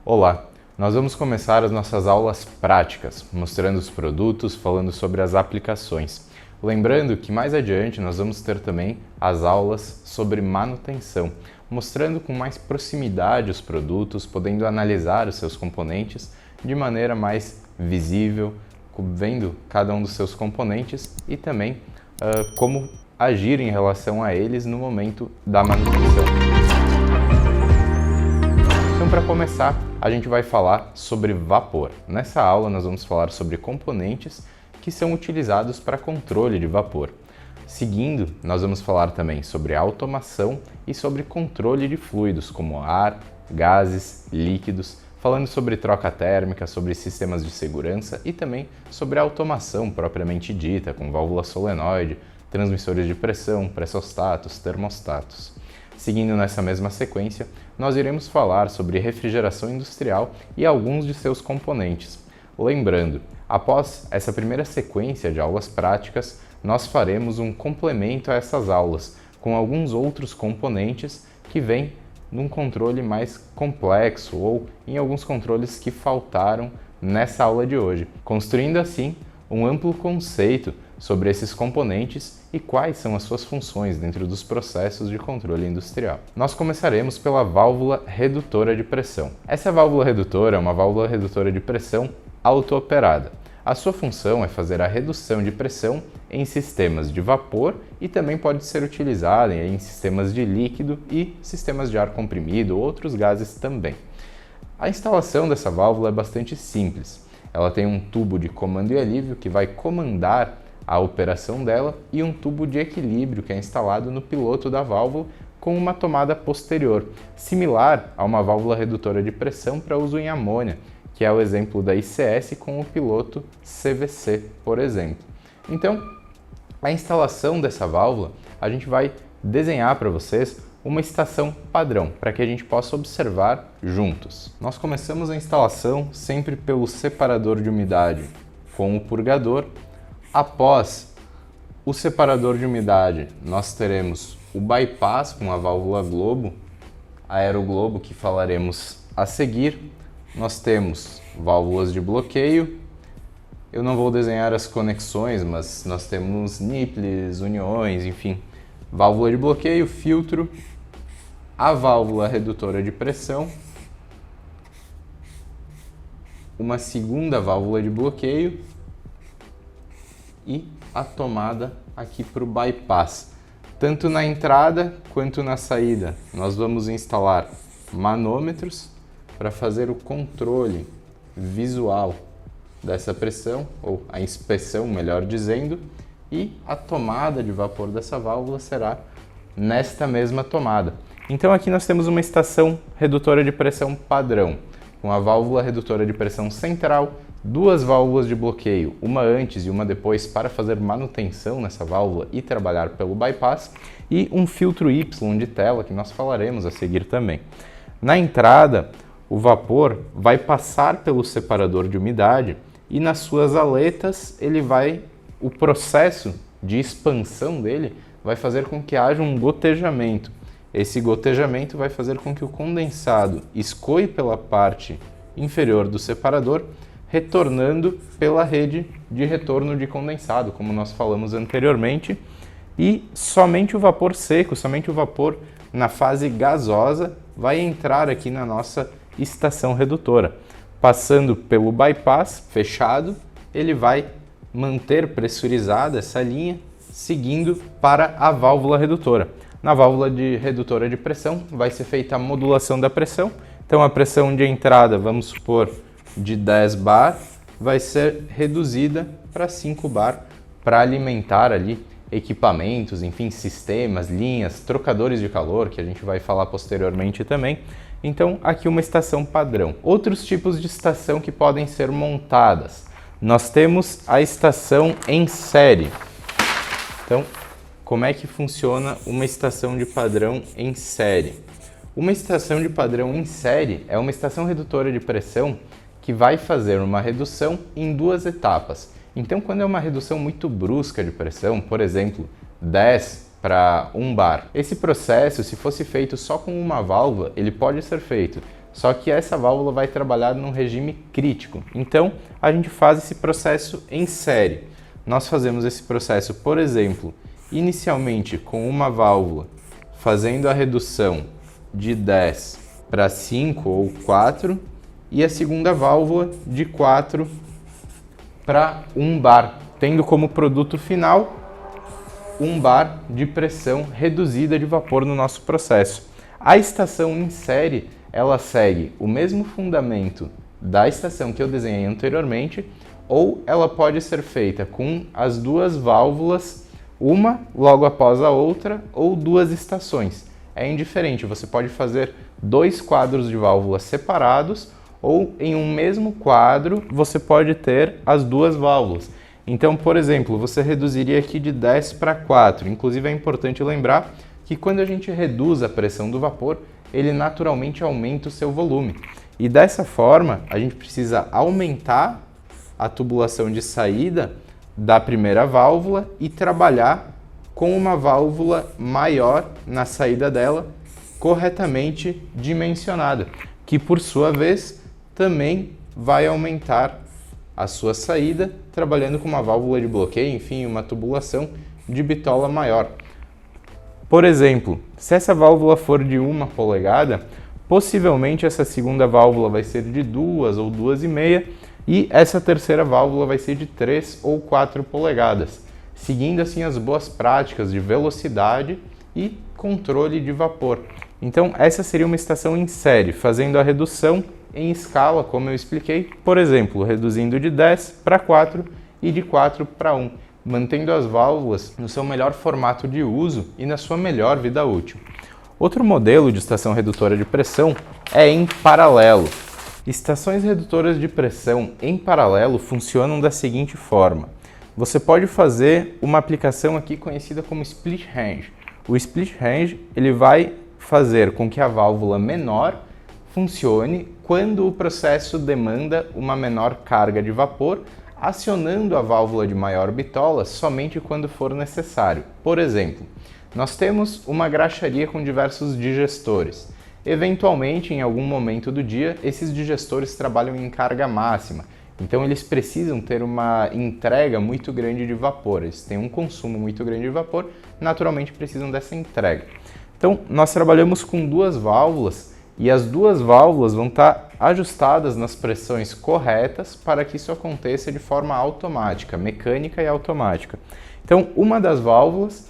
Olá! Nós vamos começar as nossas aulas práticas, mostrando os produtos, falando sobre as aplicações. Lembrando que mais adiante nós vamos ter também as aulas sobre manutenção, mostrando com mais proximidade os produtos, podendo analisar os seus componentes de maneira mais visível, vendo cada um dos seus componentes e também como agir em relação a eles no momento da manutenção. Então, para começar, a gente vai falar sobre vapor. Nessa aula, nós vamos falar sobre componentes que são utilizados para controle de vapor. Seguindo, nós vamos falar também sobre automação e sobre controle de fluidos, como ar, gases, líquidos, falando sobre troca térmica, sobre sistemas de segurança e também sobre a automação propriamente dita, com válvula solenoide, transmissores de pressão, pressostatos, termostatos. Seguindo nessa mesma sequência, nós iremos falar sobre refrigeração industrial e alguns de seus componentes. Lembrando, após essa primeira sequência de aulas práticas, nós faremos um complemento a essas aulas, com alguns outros componentes que vêm num controle mais complexo ou em alguns controles que faltaram nessa aula de hoje, construindo assim um amplo conceito sobre esses componentes e quais são as suas funções dentro dos processos de controle industrial. Nós começaremos pela válvula redutora de pressão. Essa válvula redutora é uma válvula redutora de pressão auto-operada. A sua função é fazer a redução de pressão em sistemas de vapor e também pode ser utilizada em sistemas de líquido e sistemas de ar comprimido ou outros gases também. A instalação dessa válvula é bastante simples. Ela tem um tubo de comando e alívio que vai comandar a operação dela e um tubo de equilíbrio que é instalado no piloto da válvula com uma tomada posterior, similar a uma válvula redutora de pressão para uso em amônia, que é o exemplo da ICS com o piloto CVC, por exemplo. Então, a instalação dessa válvula, a gente vai desenhar para vocês uma estação padrão, para que a gente possa observar juntos. Nós começamos a instalação sempre pelo separador de umidade com o purgador. Após o separador de umidade, nós teremos o bypass com a válvula globo, aeroglobo, que falaremos a seguir. Nós temos válvulas de bloqueio. Eu não vou desenhar as conexões, mas nós temos nipples, uniões, enfim. Válvula de bloqueio, filtro, a válvula redutora de pressão, uma segunda válvula de bloqueio e a tomada aqui para o bypass. Tanto na entrada quanto na saída, nós vamos instalar manômetros para fazer o controle visual dessa pressão, ou a inspeção, melhor dizendo, e a tomada de vapor dessa válvula será nesta mesma tomada. Então aqui nós temos uma estação redutora de pressão padrão, com a válvula redutora de pressão central, duas válvulas de bloqueio, uma antes e uma depois para fazer manutenção nessa válvula e trabalhar pelo bypass, e um filtro Y de tela que nós falaremos a seguir também. Na entrada, o vapor vai passar pelo separador de umidade e nas suas aletas o processo de expansão dele vai fazer com que haja um gotejamento. Esse gotejamento vai fazer com que o condensado escoe pela parte inferior do separador, retornando pela rede de retorno de condensado, como nós falamos anteriormente, e somente o vapor seco, somente o vapor na fase gasosa vai entrar aqui na nossa estação redutora. Passando pelo bypass fechado, ele vai manter pressurizada essa linha, seguindo para a válvula redutora. Na válvula redutora de pressão vai ser feita a modulação da pressão, então a pressão de entrada, vamos supor, de 10 bar, vai ser reduzida para 5 bar para alimentar ali equipamentos, enfim, sistemas, linhas, trocadores de calor, que a gente vai falar posteriormente também. Então, aqui uma estação padrão. Outros tipos de estação que podem ser montadas. Nós temos a estação em série. Então, como é que funciona uma estação de padrão em série? Uma estação de padrão em série é uma estação redutora de pressão que vai fazer uma redução em duas etapas. Então, quando é uma redução muito brusca de pressão, por exemplo, 10 para 1 bar, esse processo, se fosse feito só com uma válvula, ele pode ser feito só que essa válvula vai trabalhar num regime crítico. Então, a gente faz esse processo em série. Nós fazemos esse processo, por exemplo, inicialmente com uma válvula, fazendo a redução de 10 para 5 ou 4, e a segunda válvula de 4 para 1 bar, tendo como produto final 1 bar de pressão reduzida de vapor no nosso processo. A estação em série, ela segue o mesmo fundamento da estação que eu desenhei anteriormente, ou ela pode ser feita com as duas válvulas, uma logo após a outra, ou duas estações. É indiferente, você pode fazer 2 quadros de válvulas separados, ou em um mesmo quadro você pode ter as duas válvulas. Então, por exemplo, você reduziria aqui de 10 para 4. Inclusive é importante lembrar que quando a gente reduz a pressão do vapor, ele naturalmente aumenta o seu volume. E dessa forma, a gente precisa aumentar a tubulação de saída da primeira válvula e trabalhar com uma válvula maior na saída dela, corretamente dimensionada, que por sua vez também vai aumentar a sua saída, trabalhando com uma válvula de bloqueio, enfim, uma tubulação de bitola maior. Por exemplo, se essa válvula for de 1 polegada, possivelmente essa segunda válvula vai ser de 2 ou 2,5 e essa terceira válvula vai ser de 3 ou 4 polegadas, seguindo assim as boas práticas de velocidade e controle de vapor. Então essa seria uma estação em série, fazendo a redução em escala, como eu expliquei, por exemplo, reduzindo de 10 para 4 e de 4 para 1, mantendo as válvulas no seu melhor formato de uso e na sua melhor vida útil. Outro modelo de estação redutora de pressão é em paralelo. Estações redutoras de pressão em paralelo funcionam da seguinte forma. Você pode fazer uma aplicação aqui conhecida como split range. O split range ele vai fazer com que a válvula menor funcione quando o processo demanda uma menor carga de vapor, acionando a válvula de maior bitola somente quando for necessário. Por exemplo, nós temos uma graxaria com diversos digestores. Eventualmente, em algum momento do dia, esses digestores trabalham em carga máxima, então eles precisam ter uma entrega muito grande de vapor, eles têm um consumo muito grande de vapor, naturalmente precisam dessa entrega. Então, nós trabalhamos com duas válvulas e as duas válvulas vão estar ajustadas nas pressões corretas para que isso aconteça de forma automática, mecânica e automática. Então, uma das válvulas,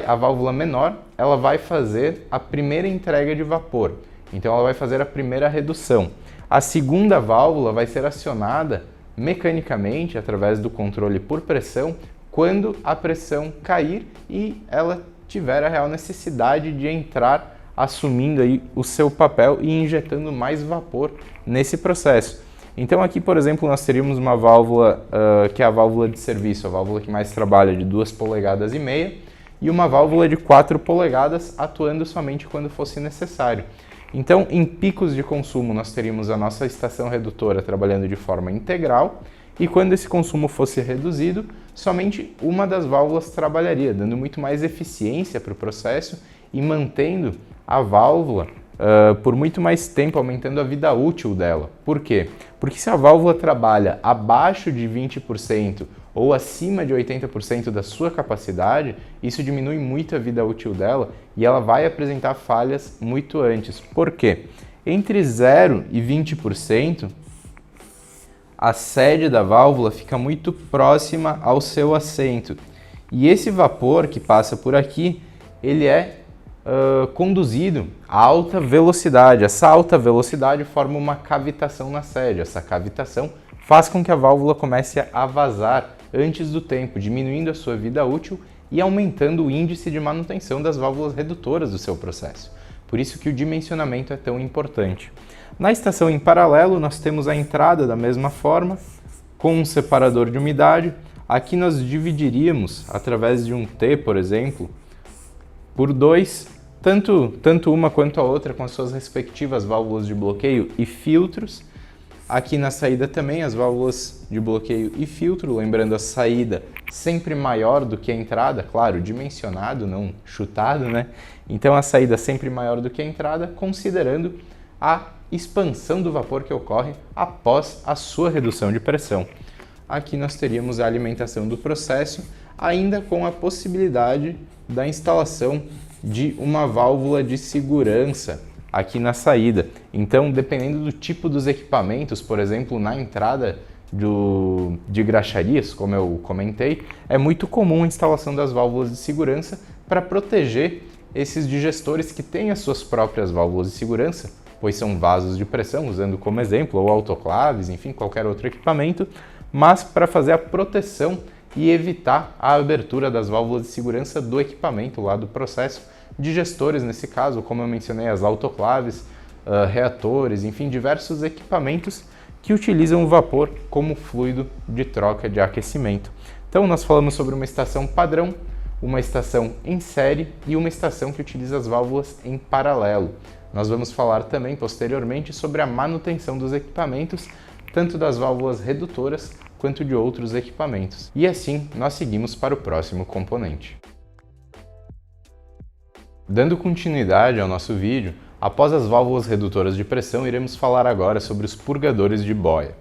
a válvula menor, ela vai fazer a primeira entrega de vapor, então ela vai fazer a primeira redução. A segunda válvula vai ser acionada mecanicamente através do controle por pressão quando a pressão cair e ela tiver a real necessidade de entrar assumindo aí o seu papel e injetando mais vapor nesse processo. Então aqui, por exemplo, nós teríamos uma válvula que é a válvula de serviço, a válvula que mais trabalha de 2,5 polegadas e uma válvula de 4 polegadas atuando somente quando fosse necessário. Então, em picos de consumo, nós teríamos a nossa estação redutora trabalhando de forma integral e quando esse consumo fosse reduzido, somente uma das válvulas trabalharia, dando muito mais eficiência para o processo e mantendo a válvula por muito mais tempo, aumentando a vida útil dela. Por quê? Porque se a válvula trabalha abaixo de 20% ou acima de 80% da sua capacidade, isso diminui muito a vida útil dela e ela vai apresentar falhas muito antes. Por quê? Entre 0 e 20%, a sede da válvula fica muito próxima ao seu assento. E esse vapor que passa por aqui, ele é conduzido a alta velocidade. Essa alta velocidade forma uma cavitação na sede. Essa cavitação faz com que a válvula comece a vazar antes do tempo, diminuindo a sua vida útil e aumentando o índice de manutenção das válvulas redutoras do seu processo. Por isso que o dimensionamento é tão importante. Na estação em paralelo, nós temos a entrada da mesma forma, com um separador de umidade. Aqui nós dividiríamos, através de um T, por exemplo, por 2, tanto uma quanto a outra com as suas respectivas válvulas de bloqueio e filtros. Aqui na saída também as válvulas de bloqueio e filtro, lembrando a saída sempre maior do que a entrada, claro, dimensionado, não chutado, né? Então a saída sempre maior do que a entrada, considerando a expansão do vapor que ocorre após a sua redução de pressão. Aqui nós teríamos a alimentação do processo, ainda com a possibilidade da instalação de uma válvula de segurança aqui na saída. Então, dependendo do tipo dos equipamentos, por exemplo, na entrada de graxarias, como eu comentei, é muito comum a instalação das válvulas de segurança para proteger esses digestores que têm as suas próprias válvulas de segurança, pois são vasos de pressão, usando como exemplo, ou autoclaves, enfim, qualquer outro equipamento, mas para fazer a proteção e evitar a abertura das válvulas de segurança do equipamento lá do processo, digestores nesse caso, como eu mencionei, as autoclaves, reatores, enfim, diversos equipamentos que utilizam o vapor como fluido de troca de aquecimento. Então nós falamos sobre uma estação padrão, uma estação em série e uma estação que utiliza as válvulas em paralelo. Nós vamos falar também posteriormente sobre a manutenção dos equipamentos, tanto das válvulas redutoras quanto de outros equipamentos. E assim nós seguimos para o próximo componente. Dando continuidade ao nosso vídeo, após as válvulas redutoras de pressão, iremos falar agora sobre os purgadores de boia.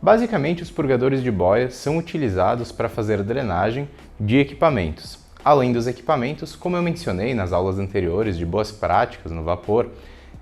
Basicamente, os purgadores de boia são utilizados para fazer drenagem de equipamentos. Além dos equipamentos, como eu mencionei nas aulas anteriores de boas práticas no vapor,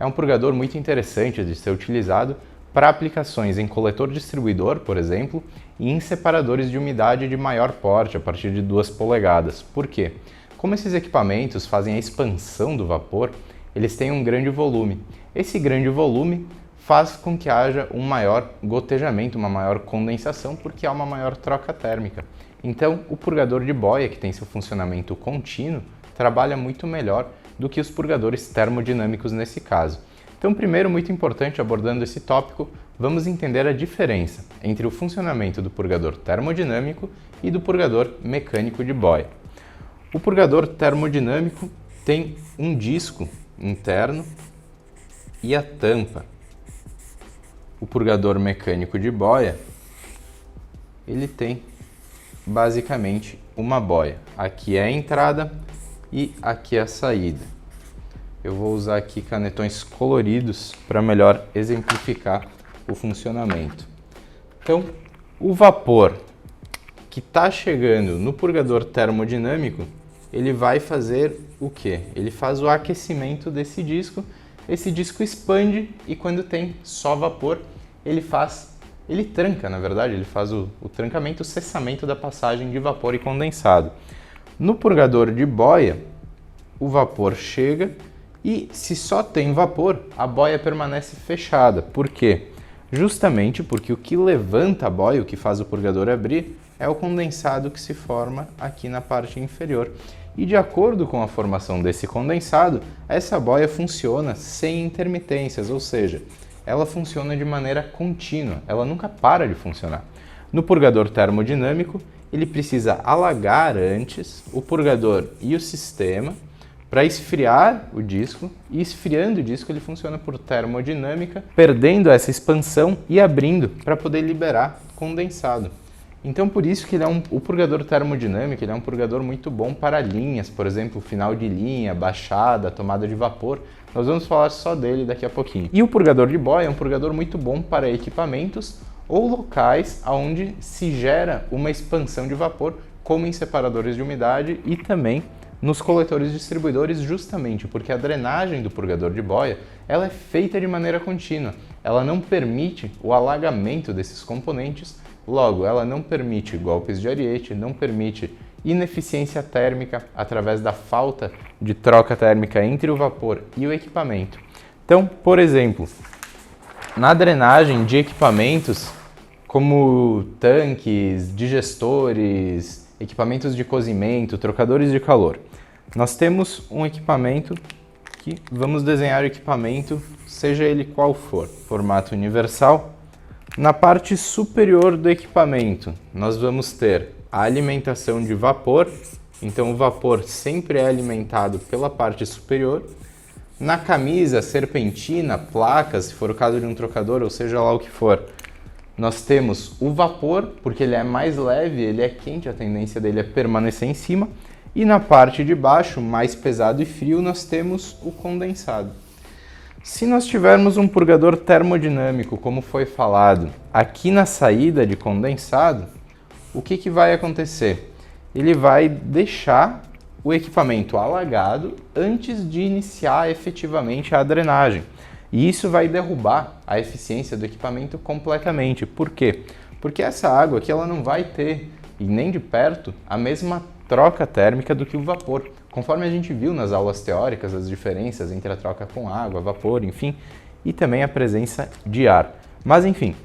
é um purgador muito interessante de ser utilizado para aplicações em coletor distribuidor, por exemplo, e em separadores de umidade de maior porte, a partir de 2 polegadas. Por quê? Como esses equipamentos fazem a expansão do vapor, eles têm um grande volume. Esse grande volume faz com que haja um maior gotejamento, uma maior condensação, porque há uma maior troca térmica. Então, o purgador de boia, que tem seu funcionamento contínuo, trabalha muito melhor do que os purgadores termodinâmicos nesse caso. Então, primeiro, muito importante, abordando esse tópico, vamos entender a diferença entre o funcionamento do purgador termodinâmico e do purgador mecânico de boia. O purgador termodinâmico tem um disco interno e a tampa. O purgador mecânico de boia, ele tem basicamente uma boia. Aqui é a entrada e aqui é a saída. Eu vou usar aqui canetões coloridos para melhor exemplificar o funcionamento. Então, o vapor que está chegando no purgador termodinâmico, ele vai fazer o quê? Ele faz o aquecimento desse disco, esse disco expande e quando tem só vapor, ele tranca, na verdade, ele faz o trancamento, o cessamento da passagem de vapor e condensado. No purgador de boia, o vapor chega e se só tem vapor, a boia permanece fechada. Por quê? Justamente porque o que levanta a boia, o que faz o purgador abrir, é o condensado que se forma aqui na parte inferior. E de acordo com a formação desse condensado, essa boia funciona sem intermitências, ou seja, ela funciona de maneira contínua, ela nunca para de funcionar. No purgador termodinâmico, ele precisa alagar antes o purgador e o sistema para esfriar o disco, e esfriando o disco ele funciona por termodinâmica, perdendo essa expansão e abrindo para poder liberar condensado. Então por isso que o purgador termodinâmico ele é um purgador muito bom para linhas, por exemplo, final de linha, baixada, tomada de vapor. Nós vamos falar só dele daqui a pouquinho. E o purgador de boia é um purgador muito bom para equipamentos ou locais onde se gera uma expansão de vapor, como em separadores de umidade e também nos coletores distribuidores, justamente porque a drenagem do purgador de boia ela é feita de maneira contínua. Ela não permite o alagamento desses componentes, logo, ela não permite golpes de ariete, não permite ineficiência térmica através da falta de troca térmica entre o vapor e o equipamento. Então, por exemplo, na drenagem de equipamentos como tanques, digestores, equipamentos de cozimento, trocadores de calor, nós temos um equipamento que vamos desenhar o equipamento, seja ele qual for, formato universal. Na parte superior do equipamento, nós vamos ter a alimentação de vapor, então o vapor sempre é alimentado pela parte superior. Na camisa, serpentina, placas, se for o caso de um trocador, ou seja lá o que for, nós temos o vapor, porque ele é mais leve, ele é quente, a tendência dele é permanecer em cima. E na parte de baixo, mais pesado e frio, nós temos o condensado. Se nós tivermos um purgador termodinâmico, como foi falado, aqui na saída de condensado, o que vai acontecer? Ele vai deixar o equipamento alagado antes de iniciar efetivamente a drenagem. E isso vai derrubar a eficiência do equipamento completamente. Por quê? Porque essa água aqui ela não vai ter, e nem de perto, a mesma troca térmica do que o vapor. Conforme a gente viu nas aulas teóricas, as diferenças entre a troca com água, vapor, enfim, e também a presença de ar. Mas enfim,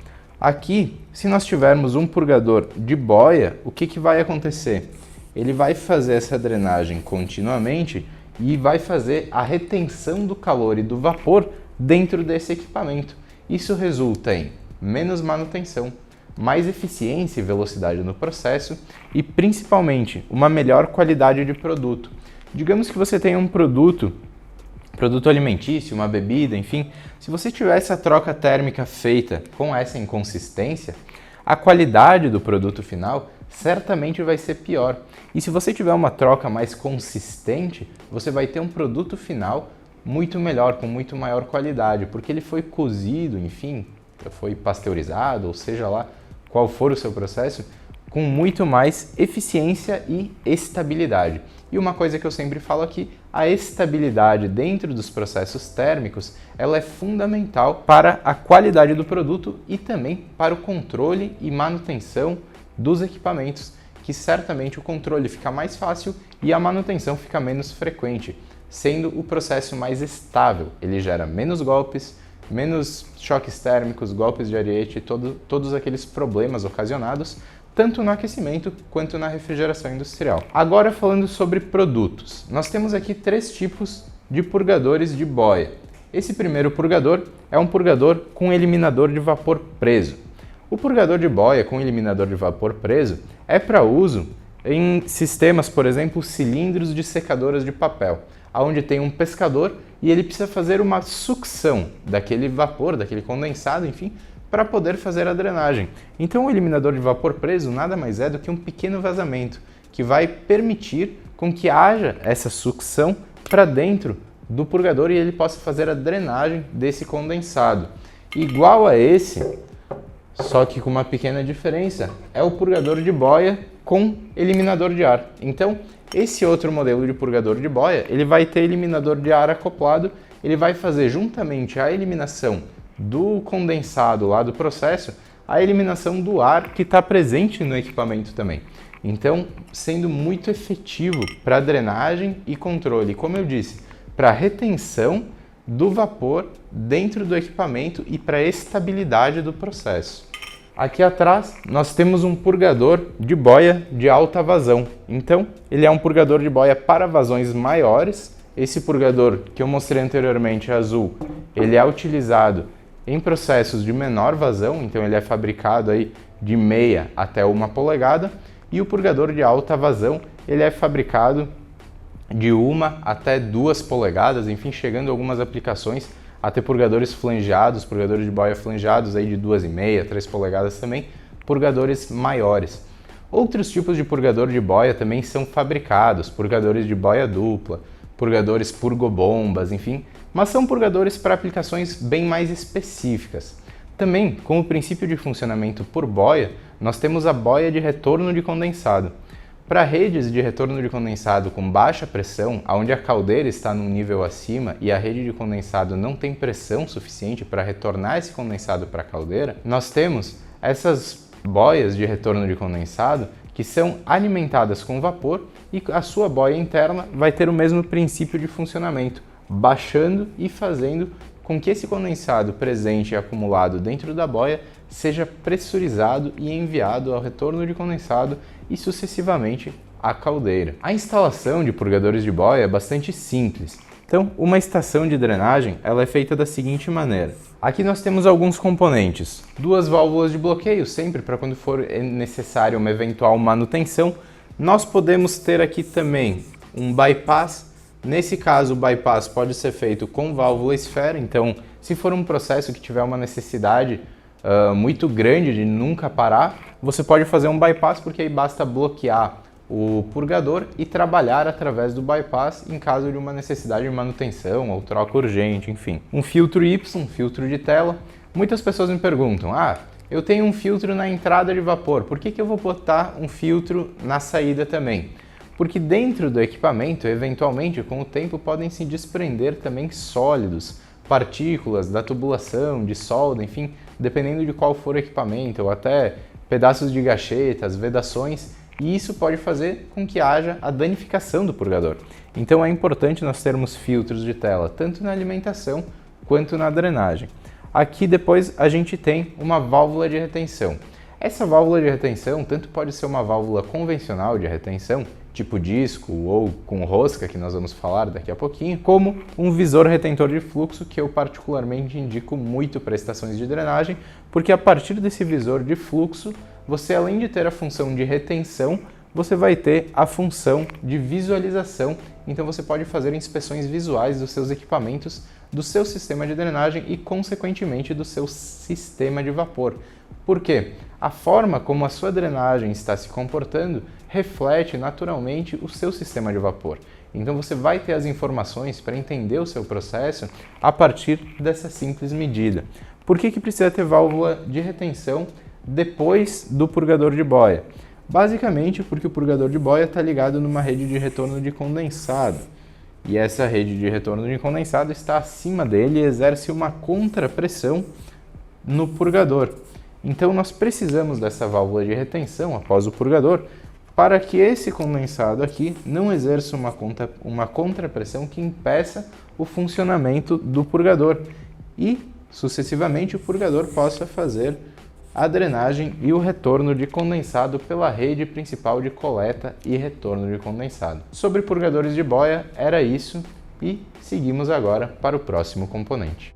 aqui, se nós tivermos um purgador de boia, o que vai acontecer? Ele vai fazer essa drenagem continuamente e vai fazer a retenção do calor e do vapor dentro desse equipamento. Isso resulta em menos manutenção, mais eficiência e velocidade no processo e, principalmente, uma melhor qualidade de produto. Digamos que você tenha um produto alimentício, uma bebida, enfim, se você tiver essa troca térmica feita com essa inconsistência, a qualidade do produto final certamente vai ser pior. E se você tiver uma troca mais consistente, você vai ter um produto final muito melhor, com muito maior qualidade, porque ele foi cozido, enfim, foi pasteurizado, ou seja lá qual for o seu processo, com muito mais eficiência e estabilidade. E uma coisa que eu sempre falo aqui, a estabilidade dentro dos processos térmicos, ela é fundamental para a qualidade do produto e também para o controle e manutenção dos equipamentos, que certamente o controle fica mais fácil e a manutenção fica menos frequente, sendo o processo mais estável. Ele gera menos golpes, menos choques térmicos, golpes de ariete, todos aqueles problemas ocasionados tanto no aquecimento quanto na refrigeração industrial. Agora falando sobre produtos, nós temos aqui 3 tipos de purgadores de boia. Esse primeiro purgador é um purgador com eliminador de vapor preso. O purgador de boia com eliminador de vapor preso é para uso em sistemas, por exemplo, cilindros de secadoras de papel, onde tem um pescador e ele precisa fazer uma sucção daquele vapor, daquele condensado, enfim, para poder fazer a drenagem. Então o eliminador de vapor preso nada mais é do que um pequeno vazamento que vai permitir com que haja essa sucção para dentro do purgador e ele possa fazer a drenagem desse condensado. Igual a esse, só que com uma pequena diferença, é o purgador de boia com eliminador de ar. Então esse outro modelo de purgador de boia, ele vai ter eliminador de ar acoplado, ele vai fazer juntamente a eliminação do condensado lá do processo, a eliminação do ar que está presente no equipamento também. Então, sendo muito efetivo para drenagem e controle, como eu disse, para retenção do vapor dentro do equipamento e para estabilidade do processo. Aqui atrás nós temos um purgador de boia de alta vazão. Então, ele é um purgador de boia para vazões maiores. Esse purgador que eu mostrei anteriormente, azul, ele é utilizado em processos de menor vazão, então ele é fabricado aí de meia até 1 polegada, e o purgador de alta vazão, ele é fabricado de 1 até 2 polegadas, enfim, chegando a algumas aplicações a ter purgadores flangeados, purgadores de boia flangeados aí de 2,5, 3 polegadas também, purgadores maiores. Outros tipos de purgador de boia também são fabricados, purgadores de boia dupla, purgadores purgobombas, enfim, mas são purgadores para aplicações bem mais específicas. Também, como princípio de funcionamento por boia, nós temos a boia de retorno de condensado. Para redes de retorno de condensado com baixa pressão, onde a caldeira está num nível acima e a rede de condensado não tem pressão suficiente para retornar esse condensado para a caldeira, nós temos essas boias de retorno de condensado que são alimentadas com vapor e a sua boia interna vai ter o mesmo princípio de funcionamento, baixando e fazendo com que esse condensado presente e acumulado dentro da boia seja pressurizado e enviado ao retorno de condensado e sucessivamente à caldeira. A instalação de purgadores de boia é bastante simples. Então, uma estação de drenagem ela é feita da seguinte maneira. Aqui nós temos alguns componentes. 2 válvulas de bloqueio, sempre para quando for necessário uma eventual manutenção. Nós podemos ter aqui também um bypass. Nesse caso, o bypass pode ser feito com válvula esfera. Então, se for um processo que tiver uma necessidade muito grande de nunca parar, você pode fazer um bypass porque aí basta bloquear o purgador e trabalhar através do bypass em caso de uma necessidade de manutenção ou troca urgente, enfim. Um filtro Y, um filtro de tela. Muitas pessoas me perguntam, eu tenho um filtro na entrada de vapor, por que eu vou botar um filtro na saída também? Porque dentro do equipamento, eventualmente, com o tempo, podem se desprender também sólidos, partículas da tubulação, de solda, enfim, dependendo de qual for o equipamento, ou até pedaços de gachetas, vedações, e isso pode fazer com que haja a danificação do purgador. Então é importante nós termos filtros de tela, tanto na alimentação quanto na drenagem. Aqui depois a gente tem uma válvula de retenção. Essa válvula de retenção tanto pode ser uma válvula convencional de retenção, tipo disco ou com rosca, que nós vamos falar daqui a pouquinho, como um visor retentor de fluxo, que eu particularmente indico muito para estações de drenagem, porque a partir desse visor de fluxo, você além de ter a função de retenção, você vai ter a função de visualização, então você pode fazer inspeções visuais dos seus equipamentos, do seu sistema de drenagem e, consequentemente, do seu sistema de vapor. Por quê? A forma como a sua drenagem está se comportando reflete naturalmente o seu sistema de vapor. Então você vai ter as informações para entender o seu processo a partir dessa simples medida. Por que precisa ter válvula de retenção depois do purgador de boia? Basicamente porque o purgador de boia está ligado numa rede de retorno de condensado. E essa rede de retorno de condensado está acima dele e exerce uma contrapressão no purgador. Então nós precisamos dessa válvula de retenção após o purgador para que esse condensado aqui não exerça uma contrapressão que impeça o funcionamento do purgador e, sucessivamente, o purgador possa fazer a drenagem e o retorno de condensado pela rede principal de coleta e retorno de condensado. Sobre purgadores de boia, era isso e seguimos agora para o próximo componente.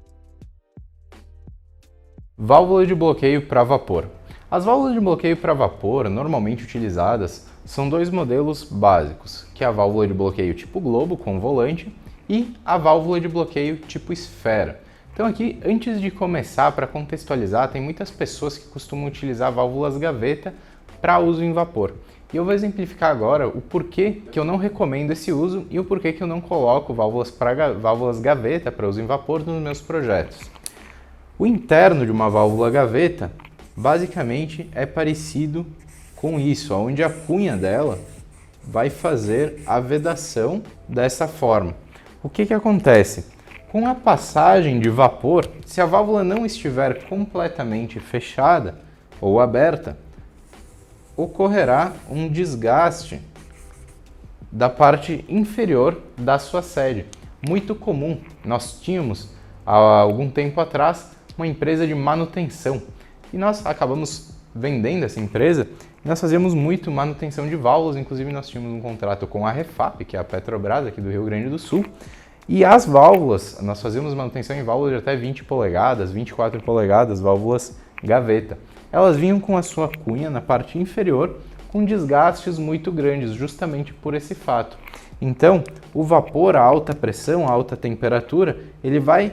Válvula de bloqueio para vapor. As válvulas de bloqueio para vapor, normalmente utilizadas, são dois modelos básicos, que é a válvula de bloqueio tipo globo com volante e a válvula de bloqueio tipo esfera. Então aqui, antes de começar, para contextualizar, tem muitas pessoas que costumam utilizar válvulas gaveta para uso em vapor. E eu vou exemplificar agora o porquê que eu não recomendo esse uso e o porquê que eu não coloco válvulas gaveta para uso em vapor nos meus projetos. O interno de uma válvula gaveta, basicamente, é parecido com isso, onde a cunha dela vai fazer a vedação dessa forma. O que acontece? Com a passagem de vapor, se a válvula não estiver completamente fechada ou aberta, ocorrerá um desgaste da parte inferior da sua sede. Muito comum. Nós tínhamos, há algum tempo atrás, uma empresa de manutenção e nós acabamos vendendo essa empresa. Nós fazíamos muito manutenção de válvulas, inclusive nós tínhamos um contrato com a Refap, que é a Petrobras aqui do Rio Grande do Sul. E as válvulas, nós fazíamos manutenção em válvulas de até 20 polegadas, 24 polegadas, válvulas gaveta. Elas vinham com a sua cunha na parte inferior com desgastes muito grandes, justamente por esse fato. Então, o vapor a alta pressão, a alta temperatura, ele vai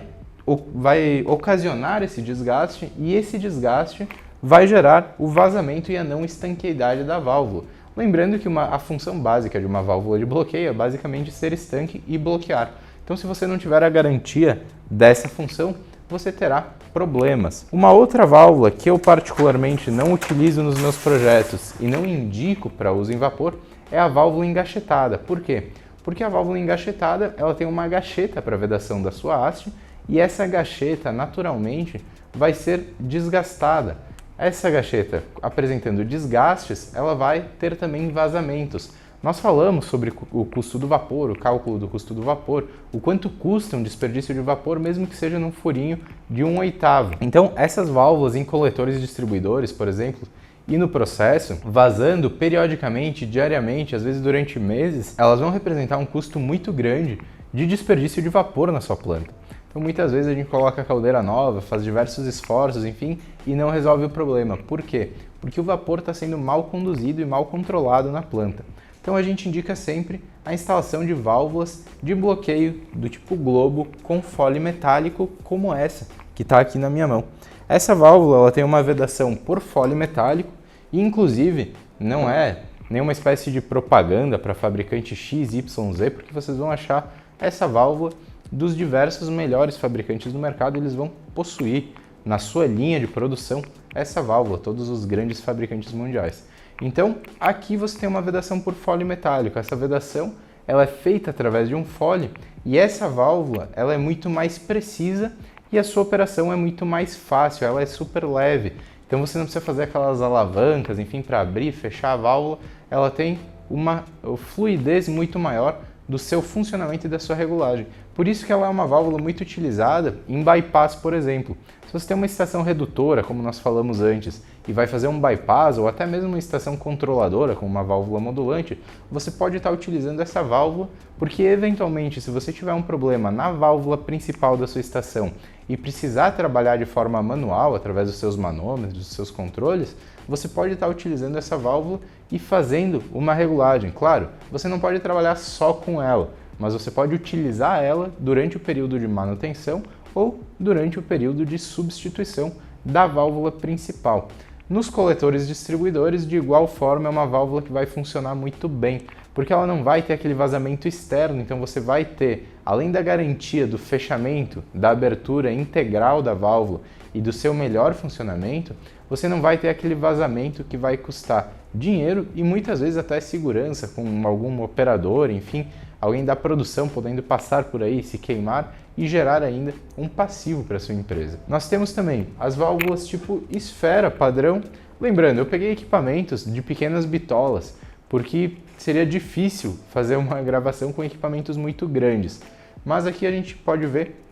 ocasionar esse desgaste e esse desgaste vai gerar o vazamento e a não estanqueidade da válvula. Lembrando que a função básica de uma válvula de bloqueio é basicamente ser estanque e bloquear. Então, se você não tiver a garantia dessa função, você terá problemas. Uma outra válvula que eu particularmente não utilizo nos meus projetos e não indico para uso em vapor é a válvula engachetada. Por quê? Porque a válvula engachetada ela tem uma gacheta para vedação da sua haste e essa gacheta naturalmente vai ser desgastada. Essa gacheta apresentando desgastes, ela vai ter também vazamentos. Nós falamos sobre o custo do vapor, o cálculo do custo do vapor, o quanto custa um desperdício de vapor, mesmo que seja num furinho de 1/8. Então, essas válvulas em coletores distribuidores, por exemplo, e no processo, vazando periodicamente, diariamente, às vezes durante meses, elas vão representar um custo muito grande de desperdício de vapor na sua planta. Então, muitas vezes a gente coloca a caldeira nova, faz diversos esforços, enfim, e não resolve o problema. Por quê? Porque o vapor está sendo mal conduzido e mal controlado na planta. Então a gente indica sempre a instalação de válvulas de bloqueio do tipo globo com fole metálico como essa que está aqui na minha mão. Essa válvula ela tem uma vedação por fole metálico e inclusive não é nenhuma espécie de propaganda para fabricante XYZ, porque vocês vão achar essa válvula dos diversos melhores fabricantes do mercado, eles vão possuir na sua linha de produção essa válvula, todos os grandes fabricantes mundiais. Então, aqui você tem uma vedação por fole metálico. Essa vedação ela é feita através de um fole e essa válvula ela é muito mais precisa e a sua operação é muito mais fácil, ela é super leve. Então você não precisa fazer aquelas alavancas, enfim, para abrir e fechar a válvula. Ela tem uma fluidez muito maior do seu funcionamento e da sua regulagem. Por isso que ela é uma válvula muito utilizada em bypass, por exemplo. Se você tem uma estação redutora, como nós falamos antes, e vai fazer um bypass ou até mesmo uma estação controladora, como uma válvula modulante, você pode estar utilizando essa válvula, porque eventualmente, se você tiver um problema na válvula principal da sua estação e precisar trabalhar de forma manual, através dos seus manômetros, dos seus controles, você pode estar utilizando essa válvula e fazendo uma regulagem. Claro, você não pode trabalhar só com ela, mas você pode utilizar ela durante o período de manutenção ou durante o período de substituição da válvula principal. Nos coletores distribuidores, de igual forma, é uma válvula que vai funcionar muito bem, porque ela não vai ter aquele vazamento externo, então você vai ter, além da garantia do fechamento, da abertura integral da válvula e do seu melhor funcionamento, você não vai ter aquele vazamento que vai custar dinheiro e muitas vezes até segurança, com algum operador, enfim, alguém da produção podendo passar por aí, se queimar e gerar ainda um passivo para a sua empresa. Nós temos também as válvulas tipo esfera padrão. Lembrando, eu peguei equipamentos de pequenas bitolas, porque seria difícil fazer uma gravação com equipamentos muito grandes. Mas aqui a gente pode ver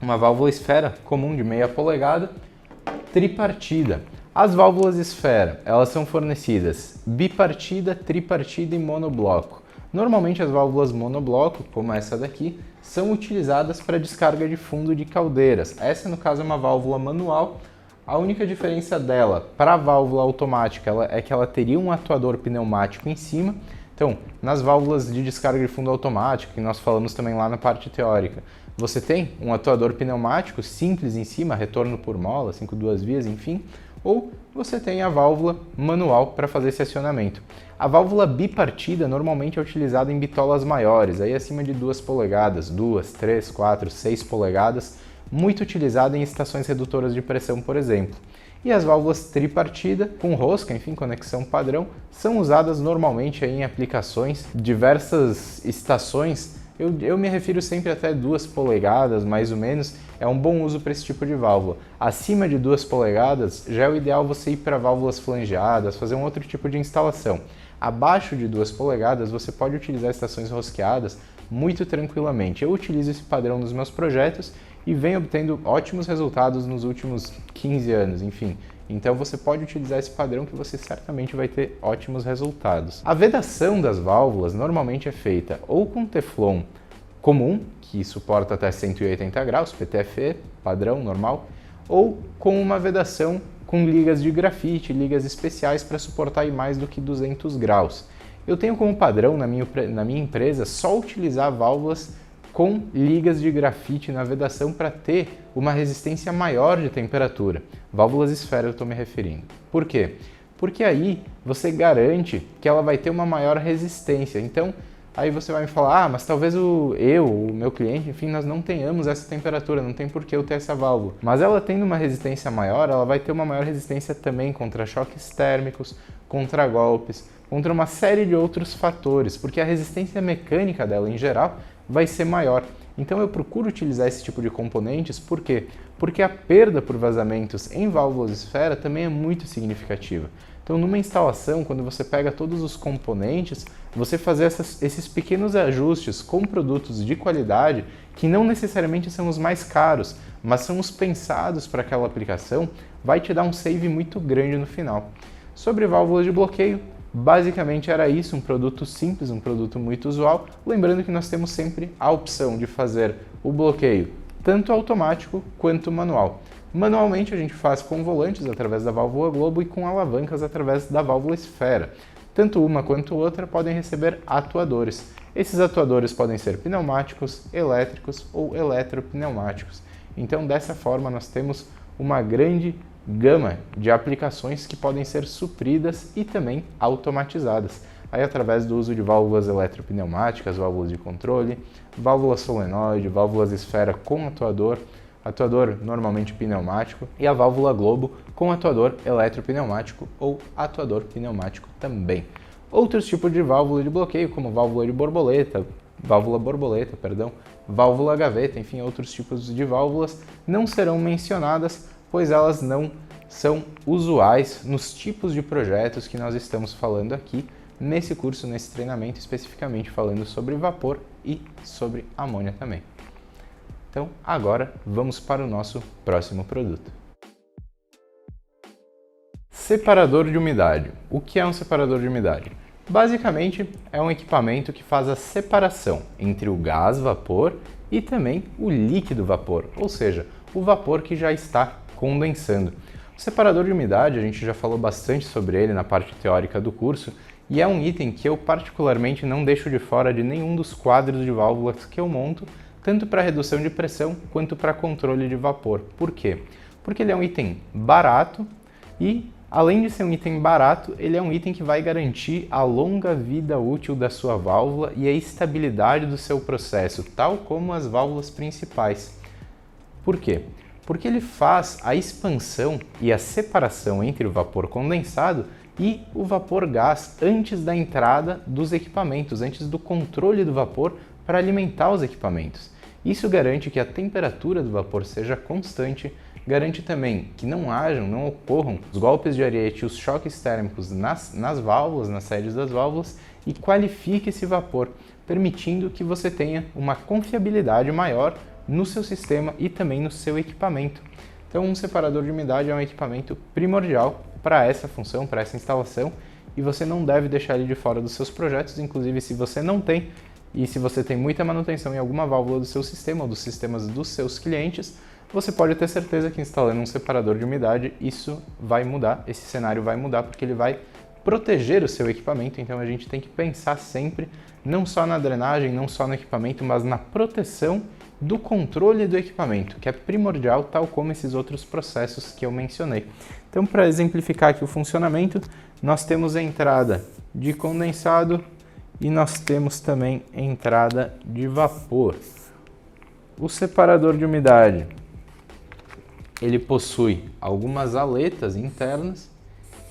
uma válvula esfera comum de meia polegada, tripartida. As válvulas esfera, elas são fornecidas bipartida, tripartida e monobloco. Normalmente as válvulas monobloco, como essa daqui, são utilizadas para descarga de fundo de caldeiras. Essa, no caso, é uma válvula manual. A única diferença dela para a válvula automática é que ela teria um atuador pneumático em cima. Então, nas válvulas de descarga de fundo automático, que nós falamos também lá na parte teórica, você tem um atuador pneumático simples em cima, retorno por mola, 5 vias, enfim, ou você tem a válvula manual para fazer esse acionamento. A válvula bipartida normalmente é utilizada em bitolas maiores, aí acima de 2 polegadas, 2, 3, 4, 6 polegadas, muito utilizada em estações redutoras de pressão, por exemplo. E as válvulas tripartida, com rosca, enfim, conexão padrão, são usadas normalmente aí em aplicações, diversas estações. Eu me refiro sempre até 2 polegadas, mais ou menos, é um bom uso para esse tipo de válvula. Acima de 2 polegadas, já é o ideal você ir para válvulas flangeadas, fazer um outro tipo de instalação. Abaixo de 2 polegadas, você pode utilizar estações rosqueadas muito tranquilamente. Eu utilizo esse padrão nos meus projetos e venho obtendo ótimos resultados nos últimos 15 anos, enfim. Então você pode utilizar esse padrão que você certamente vai ter ótimos resultados. A vedação das válvulas normalmente é feita ou com teflon comum, que suporta até 180 graus, PTFE, padrão, normal, ou com uma vedação com ligas de grafite, ligas especiais para suportar aí mais do que 200 graus. Eu tenho como padrão na minha empresa só utilizar válvulas com ligas de grafite na vedação para ter uma resistência maior de temperatura. Válvulas esfera eu estou me referindo. Por quê? Porque aí você garante que ela vai ter uma maior resistência. Então, aí você vai me falar, mas talvez o meu cliente, enfim, nós não tenhamos essa temperatura, não tem por que eu ter essa válvula. Mas ela tendo uma resistência maior, ela vai ter uma maior resistência também contra choques térmicos, contra golpes, contra uma série de outros fatores, porque a resistência mecânica dela em geral vai ser maior. Então eu procuro utilizar esse tipo de componentes, por quê? Porque a perda por vazamentos em válvulas esfera também é muito significativa. Então numa instalação, quando você pega todos os componentes, você fazer esses pequenos ajustes com produtos de qualidade, que não necessariamente são os mais caros, mas são os pensados para aquela aplicação, vai te dar um save muito grande no final. Sobre válvulas de bloqueio, basicamente era isso, um produto simples, um produto muito usual, lembrando que nós temos sempre a opção de fazer o bloqueio tanto automático quanto manual. Manualmente a gente faz com volantes através da válvula globo e com alavancas através da válvula esfera. Tanto uma quanto outra podem receber atuadores. Esses atuadores podem ser pneumáticos, elétricos ou eletropneumáticos. Então dessa forma nós temos uma grande gama de aplicações que podem ser supridas e também automatizadas, aí através do uso de válvulas eletropneumáticas, válvulas de controle, válvula solenoide, válvulas esfera com atuador normalmente pneumático, e a válvula globo com atuador eletropneumático ou atuador pneumático também. Outros tipos de válvula de bloqueio, como válvula borboleta, válvula gaveta, enfim, outros tipos de válvulas não serão mencionadas, pois elas não são usuais nos tipos de projetos que nós estamos falando aqui nesse curso, nesse treinamento, especificamente falando sobre vapor e sobre amônia também. Então, agora vamos para o nosso próximo produto. Separador de umidade. O que é um separador de umidade? Basicamente, é um equipamento que faz a separação entre o gás vapor e também o líquido vapor, ou seja, o vapor que já está condensando. O separador de umidade, a gente já falou bastante sobre ele na parte teórica do curso, e é um item que eu particularmente não deixo de fora de nenhum dos quadros de válvulas que eu monto, tanto para redução de pressão quanto para controle de vapor. Por quê? Porque ele é um item barato e, além de ser um item barato, ele é um item que vai garantir a longa vida útil da sua válvula e a estabilidade do seu processo, tal como as válvulas principais. Por quê? Porque ele faz a expansão e a separação entre o vapor condensado e o vapor gás antes da entrada dos equipamentos, antes do controle do vapor para alimentar os equipamentos. Isso garante que a temperatura do vapor seja constante, garante também que não ocorram os golpes de ariete e os choques térmicos nas válvulas, nas sedes das válvulas, e qualifique esse vapor, permitindo que você tenha uma confiabilidade maior no seu sistema e também no seu equipamento. Então, um separador de umidade é um equipamento primordial para essa função, para essa instalação, e você não deve deixar ele de fora dos seus projetos, inclusive se você não tem, e se você tem muita manutenção em alguma válvula do seu sistema ou dos sistemas dos seus clientes, você pode ter certeza que instalando um separador de umidade, isso vai mudar, esse cenário vai mudar, porque ele vai proteger o seu equipamento. Então a gente tem que pensar sempre, não só na drenagem, não só no equipamento, mas na proteção do controle do equipamento, que é primordial, tal como esses outros processos que eu mencionei. Então, para exemplificar aqui o funcionamento, nós temos a entrada de condensado e nós temos também a entrada de vapor. O separador de umidade, ele possui algumas aletas internas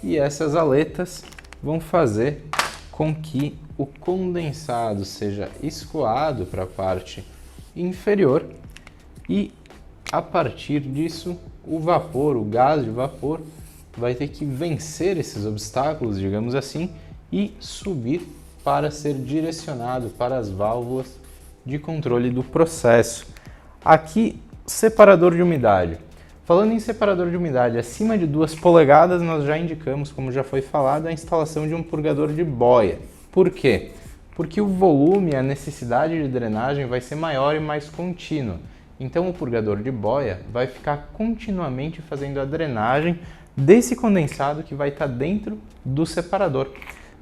e essas aletas vão fazer com que o condensado seja escoado para a parte inferior e, a partir disso, o vapor, o gás de vapor, vai ter que vencer esses obstáculos, digamos assim, e subir para ser direcionado para as válvulas de controle do processo. Aqui, separador de umidade. Falando em separador de umidade acima de 2 polegadas, nós já indicamos, como já foi falado, a instalação de um purgador de boia. Por quê? Porque o volume, a necessidade de drenagem vai ser maior e mais contínua. Então o purgador de boia vai ficar continuamente fazendo a drenagem desse condensado que vai estar dentro do separador.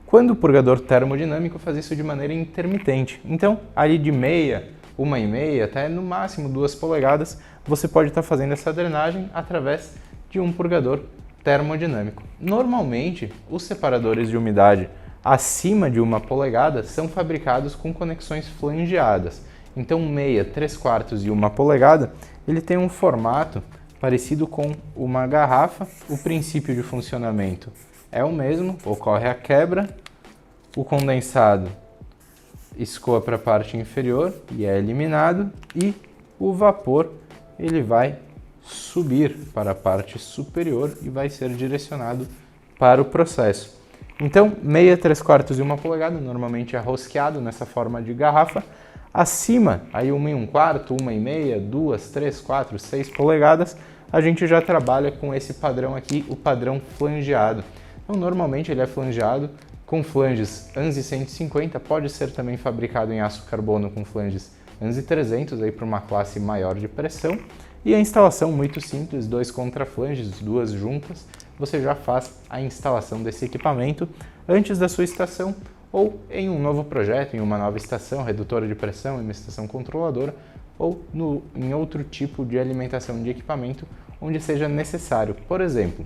Quando o purgador termodinâmico faz isso de maneira intermitente. Então, ali de meia, 1,5, até no máximo 2 polegadas, você pode estar fazendo essa drenagem através de um purgador termodinâmico. Normalmente, os separadores de umidade acima de 1 polegada são fabricados com conexões flangeadas. Então, meia, 3/4 e 1 polegada, ele tem um formato parecido com uma garrafa. O princípio de funcionamento é o mesmo, ocorre a quebra, o condensado escoa para a parte inferior e é eliminado, e o vapor ele vai subir para a parte superior e vai ser direcionado para o processo. Então, meia, 3/4 e 1 polegada, normalmente é rosqueado nessa forma de garrafa. Acima, aí 1,25, 1,5, 2, 3, 4, 6 polegadas, a gente já trabalha com esse padrão aqui, o padrão flangeado. Então, normalmente ele é flangeado com flanges ANSI 150, pode ser também fabricado em aço carbono com flanges ANSI 300, aí para uma classe maior de pressão. E a instalação muito simples, 2 contraflanges, 2 juntas, você já faz a instalação desse equipamento antes da sua estação ou em um novo projeto, em uma nova estação, redutora de pressão, em uma estação controladora, ou em outro tipo de alimentação de equipamento, onde seja necessário. Por exemplo,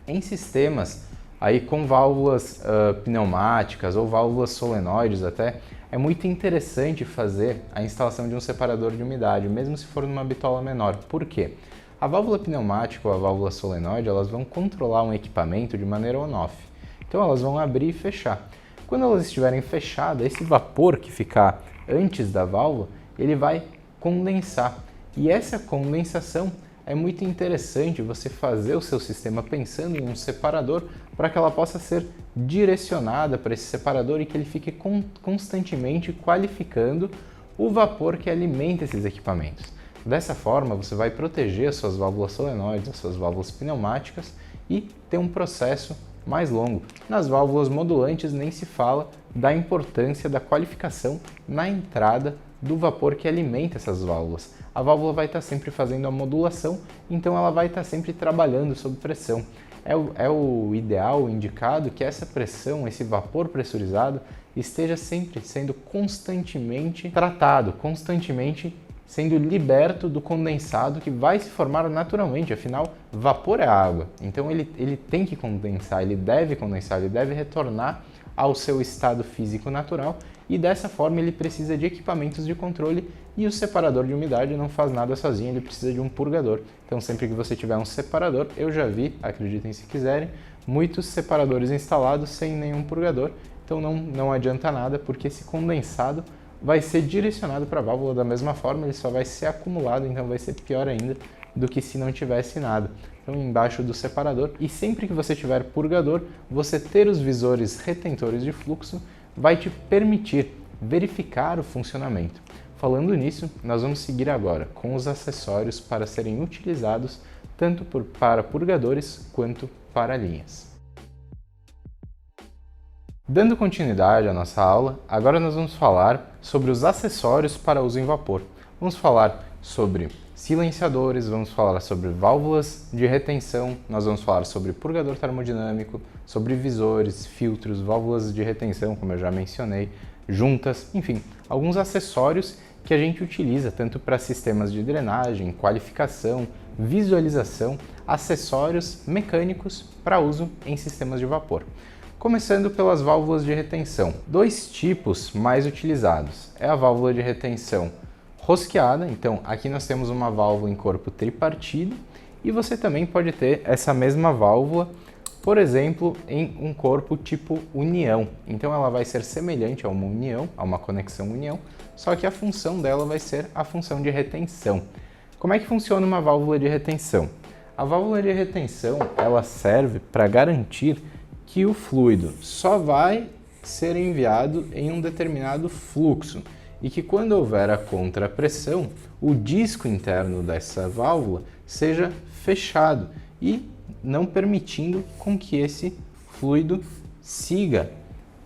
em sistemas aí com válvulas pneumáticas ou válvulas solenoides até, é muito interessante fazer a instalação de um separador de umidade, mesmo se for numa bitola menor. Por quê? A válvula pneumática ou a válvula solenoide, elas vão controlar um equipamento de maneira on-off. Então elas vão abrir e fechar. Quando elas estiverem fechadas, esse vapor que ficar antes da válvula, ele vai condensar. E essa condensação é muito interessante você fazer o seu sistema pensando em um separador para que ela possa ser direcionada para esse separador e que ele fique constantemente qualificando o vapor que alimenta esses equipamentos. Dessa forma, você vai proteger as suas válvulas solenoides, as suas válvulas pneumáticas e ter um processo mais longo. Nas válvulas modulantes nem se fala da importância da qualificação na entrada do vapor que alimenta essas válvulas. A válvula vai estar sempre fazendo a modulação, então ela vai estar sempre trabalhando sob pressão. É o ideal, o indicado, que essa pressão, esse vapor pressurizado, esteja sempre sendo constantemente tratado, constantemente sendo liberto do condensado que vai se formar naturalmente, afinal, vapor é água. Então ele tem que condensar, ele deve retornar ao seu estado físico natural e dessa forma ele precisa de equipamentos de controle e o separador de umidade não faz nada sozinho, ele precisa de um purgador. Então sempre que você tiver um separador, eu já vi, acreditem se quiserem, muitos separadores instalados sem nenhum purgador, então não adianta nada porque esse condensado vai ser direcionado para a válvula da mesma forma, ele só vai ser acumulado, então vai ser pior ainda do que se não tivesse nada. Então embaixo do separador, e sempre que você tiver purgador, você ter os visores retentores de fluxo vai te permitir verificar o funcionamento. Falando nisso, nós vamos seguir agora com os acessórios para serem utilizados tanto para purgadores quanto para linhas. Dando continuidade à nossa aula, agora nós vamos falar sobre os acessórios para uso em vapor. Vamos falar sobre silenciadores, vamos falar sobre válvulas de retenção, nós vamos falar sobre purgador termodinâmico, sobre visores, filtros, válvulas de retenção, como eu já mencionei, juntas, enfim, alguns acessórios que a gente utiliza tanto para sistemas de drenagem, qualificação, visualização, acessórios mecânicos para uso em sistemas de vapor. Começando pelas válvulas de retenção. Dois tipos mais utilizados. É a válvula de retenção rosqueada, então aqui nós temos uma válvula em corpo tripartido e você também pode ter essa mesma válvula, por exemplo, em um corpo tipo união. Então ela vai ser semelhante a uma união, a uma conexão união, só que a função dela vai ser a função de retenção. Como é que funciona uma válvula de retenção? A válvula de retenção, ela serve para garantir que o fluido só vai ser enviado em um determinado fluxo e que quando houver a contrapressão, o disco interno dessa válvula seja fechado e não permitindo com que esse fluido siga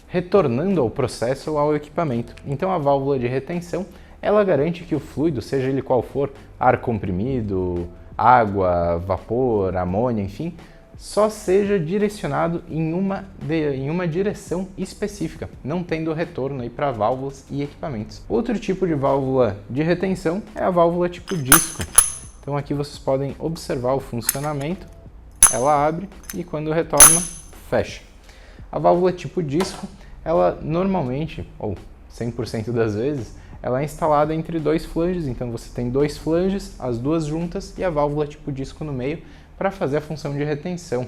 retornando ao processo ou ao equipamento. Então a válvula de retenção, ela garante que o fluido, seja ele qual for, ar comprimido, água, vapor, amônia, enfim, só seja direcionado em uma direção específica, não tendo retorno aí para válvulas e equipamentos. Outro tipo de válvula de retenção é a válvula tipo disco. Então aqui vocês podem observar o funcionamento, ela abre e quando retorna, fecha. A válvula tipo disco, ela normalmente, ou 100% das vezes, ela é instalada entre dois flanges, então você tem dois flanges, as duas juntas e a válvula tipo disco no meio, para fazer a função de retenção.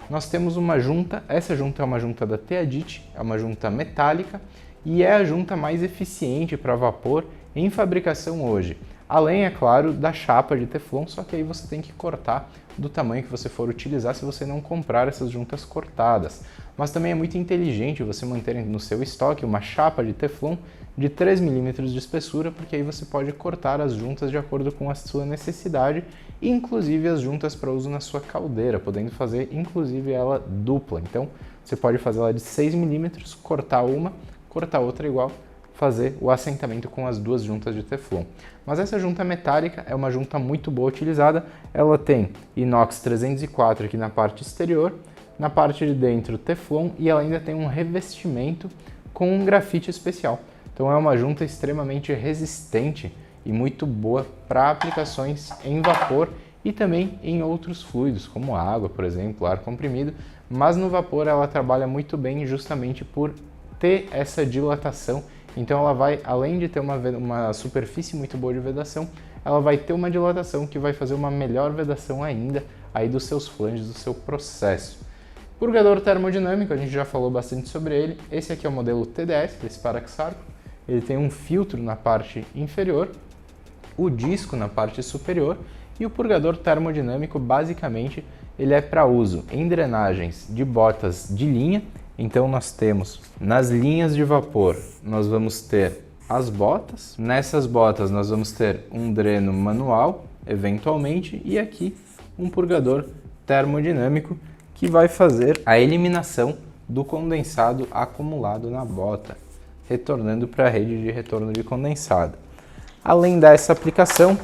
Nós temos uma junta, essa junta é uma junta da Teadit, é uma junta metálica e é a junta mais eficiente para vapor em fabricação hoje. Além, é claro, da chapa de Teflon, só que aí você tem que cortar do tamanho que você for utilizar se você não comprar essas juntas cortadas. Mas também é muito inteligente você manter no seu estoque uma chapa de Teflon de 3 mm de espessura, porque aí você pode cortar as juntas de acordo com a sua necessidade, inclusive as juntas para uso na sua caldeira, podendo fazer inclusive ela dupla. Então você pode fazer ela de 6 mm, cortar uma, cortar outra igual, fazer o assentamento com as duas juntas de Teflon. Mas essa junta metálica é uma junta muito boa utilizada, ela tem inox 304 aqui na parte exterior, na parte de dentro Teflon e ela ainda tem um revestimento com um grafite especial. Então é uma junta extremamente resistente e muito boa para aplicações em vapor e também em outros fluidos, como água, por exemplo, ar comprimido, mas no vapor ela trabalha muito bem justamente por ter essa dilatação. Então ela vai, além de ter uma superfície muito boa de vedação, ela vai ter uma dilatação que vai fazer uma melhor vedação ainda aí dos seus flanges, do seu processo. Purgador termodinâmico, a gente já falou bastante sobre ele. Esse aqui é o modelo TDS, desse Paraxarco. Ele tem um filtro na parte inferior, o disco na parte superior, e o purgador termodinâmico, basicamente, ele é para uso em drenagens de botas de linha. Então nós temos nas linhas de vapor, nós vamos ter as botas. Nessas botas nós vamos ter um dreno manual, eventualmente, e aqui um purgador termodinâmico que vai fazer a eliminação do condensado acumulado na bota, retornando para a rede de retorno de condensado. Além dessa aplicação,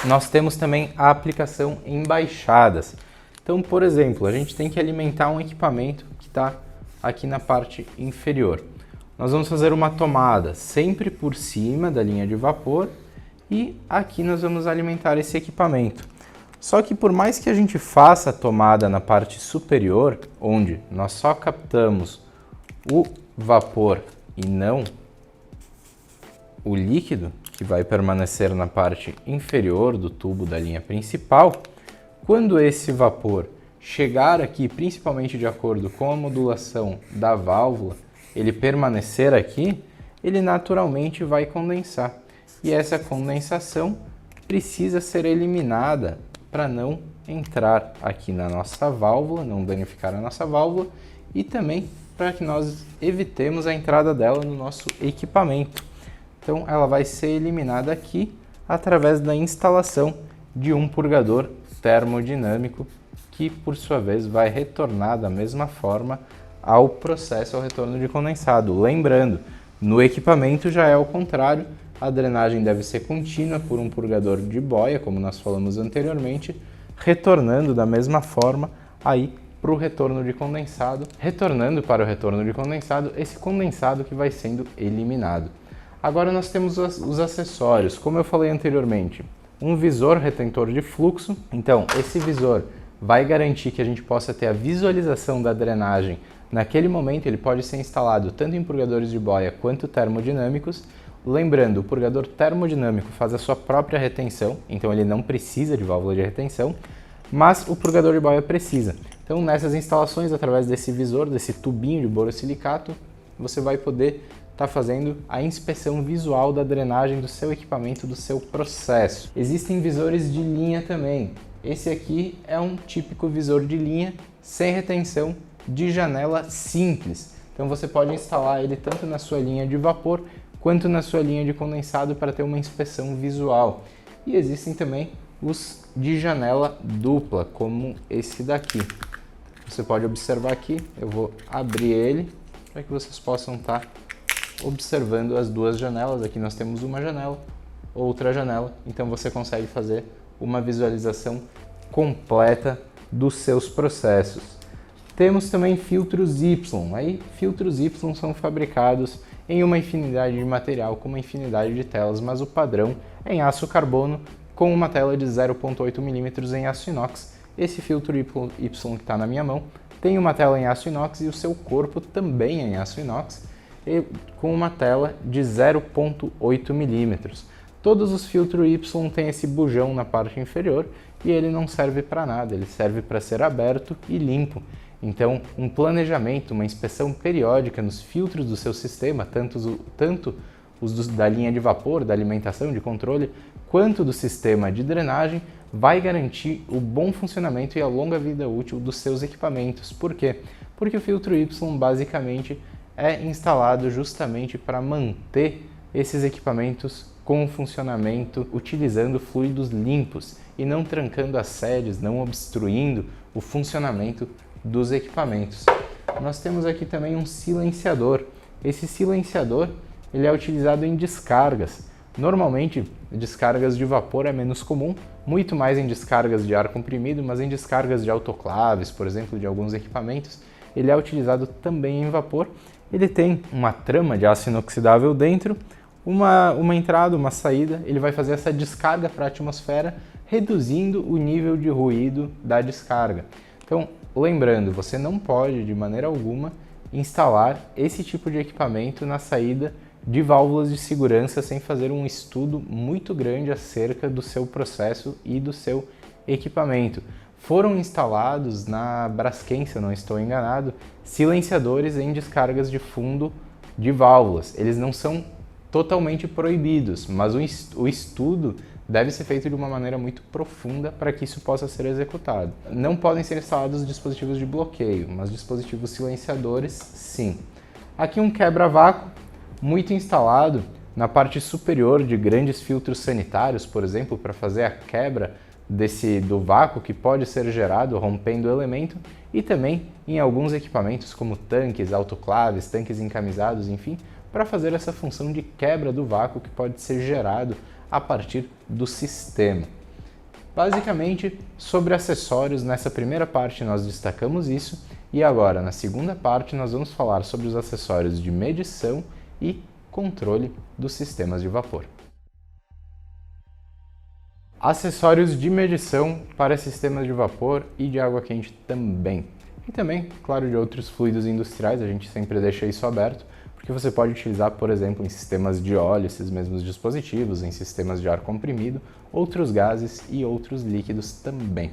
nós temos também a aplicação em baixadas. Então, por exemplo, a gente tem que alimentar um equipamento que está aqui na parte inferior. Nós vamos fazer uma tomada sempre por cima da linha de vapor e aqui nós vamos alimentar esse equipamento. Só que por mais que a gente faça a tomada na parte superior, onde nós só captamos o vapor e não o líquido, que vai permanecer na parte inferior do tubo da linha principal, quando esse vapor chegar aqui, principalmente de acordo com a modulação da válvula, ele permanecer aqui, ele naturalmente vai condensar. E essa condensação precisa ser eliminada para não entrar aqui na nossa válvula, não danificar a nossa válvula, e também para que nós evitemos a entrada dela no nosso equipamento. Então ela vai ser eliminada aqui através da instalação de um purgador termodinâmico que, por sua vez, vai retornar da mesma forma ao processo, ao retorno de condensado. Lembrando, no equipamento já é ao contrário, a drenagem deve ser contínua por um purgador de boia, como nós falamos anteriormente, retornando da mesma forma aí para o retorno de condensado, retornando para o retorno de condensado esse condensado que vai sendo eliminado. Agora nós temos os acessórios, como eu falei anteriormente, um visor retentor de fluxo. Então esse visor vai garantir que a gente possa ter a visualização da drenagem. Naquele momento ele pode ser instalado tanto em purgadores de boia quanto termodinâmicos. Lembrando, o purgador termodinâmico faz a sua própria retenção, então ele não precisa de válvula de retenção, mas o purgador de boia precisa. Então nessas instalações, através desse visor, desse tubinho de borosilicato, você vai poder estar fazendo a inspeção visual da drenagem do seu equipamento, do seu processo. Existem visores de linha também. Esse aqui é um típico visor de linha sem retenção, de janela simples. Então você pode instalar ele tanto na sua linha de vapor quanto na sua linha de condensado para ter uma inspeção visual. E existem também os de janela dupla, como esse daqui. Você pode observar aqui, eu vou abrir ele para que vocês possam estar observando as duas janelas. Aqui nós temos uma janela, outra janela, então você consegue fazer uma visualização completa dos seus processos. Temos também filtros Y. Aí, filtros Y são fabricados em uma infinidade de material, com uma infinidade de telas, mas o padrão é em aço carbono com uma tela de 0,8 mm em aço inox. Esse filtro Y que está na minha mão tem uma tela em aço inox e o seu corpo também é em aço inox, com uma tela de 0,8 mm. Todos os filtros Y têm esse bujão na parte inferior e ele não serve para nada, ele serve para ser aberto e limpo. Então, um planejamento, uma inspeção periódica nos filtros do seu sistema, tanto os da linha de vapor, da alimentação, de controle, quanto do sistema de drenagem, vai garantir o bom funcionamento e a longa vida útil dos seus equipamentos. Por quê? Porque o filtro Y basicamente é instalado justamente para manter esses equipamentos com funcionamento, utilizando fluidos limpos e não trancando as sedes, não obstruindo o funcionamento dos equipamentos. Nós temos aqui também um silenciador. Esse silenciador ele é utilizado em descargas. Normalmente, descargas de vapor é menos comum, muito mais em descargas de ar comprimido, mas em descargas de autoclaves, por exemplo, de alguns equipamentos, ele é utilizado também em vapor. Ele tem uma trama de aço inoxidável dentro, uma entrada, uma saída, ele vai fazer essa descarga para a atmosfera reduzindo o nível de ruído da descarga. Então, lembrando, você não pode de maneira alguma instalar esse tipo de equipamento na saída de válvulas de segurança sem fazer um estudo muito grande acerca do seu processo e do seu equipamento. Foram instalados na Braskem, se eu não estou enganado, silenciadores em descargas de fundo de válvulas. Eles não são totalmente proibidos, mas o estudo deve ser feito de uma maneira muito profunda para que isso possa ser executado. Não podem ser instalados dispositivos de bloqueio, mas dispositivos silenciadores, sim. Aqui um quebra-vácuo muito instalado na parte superior de grandes filtros sanitários, por exemplo, para fazer a quebra do vácuo que pode ser gerado rompendo o elemento, e também em alguns equipamentos como tanques, autoclaves, tanques encamisados, enfim, para fazer essa função de quebra do vácuo que pode ser gerado a partir do sistema. Basicamente, sobre acessórios, nessa primeira parte nós destacamos isso, e agora na segunda parte nós vamos falar sobre os acessórios de medição e controle dos sistemas de vapor. Acessórios de medição para sistemas de vapor e de água quente também. E também, claro, de outros fluidos industriais, a gente sempre deixa isso aberto, porque você pode utilizar, por exemplo, em sistemas de óleo, esses mesmos dispositivos, em sistemas de ar comprimido, outros gases e outros líquidos também.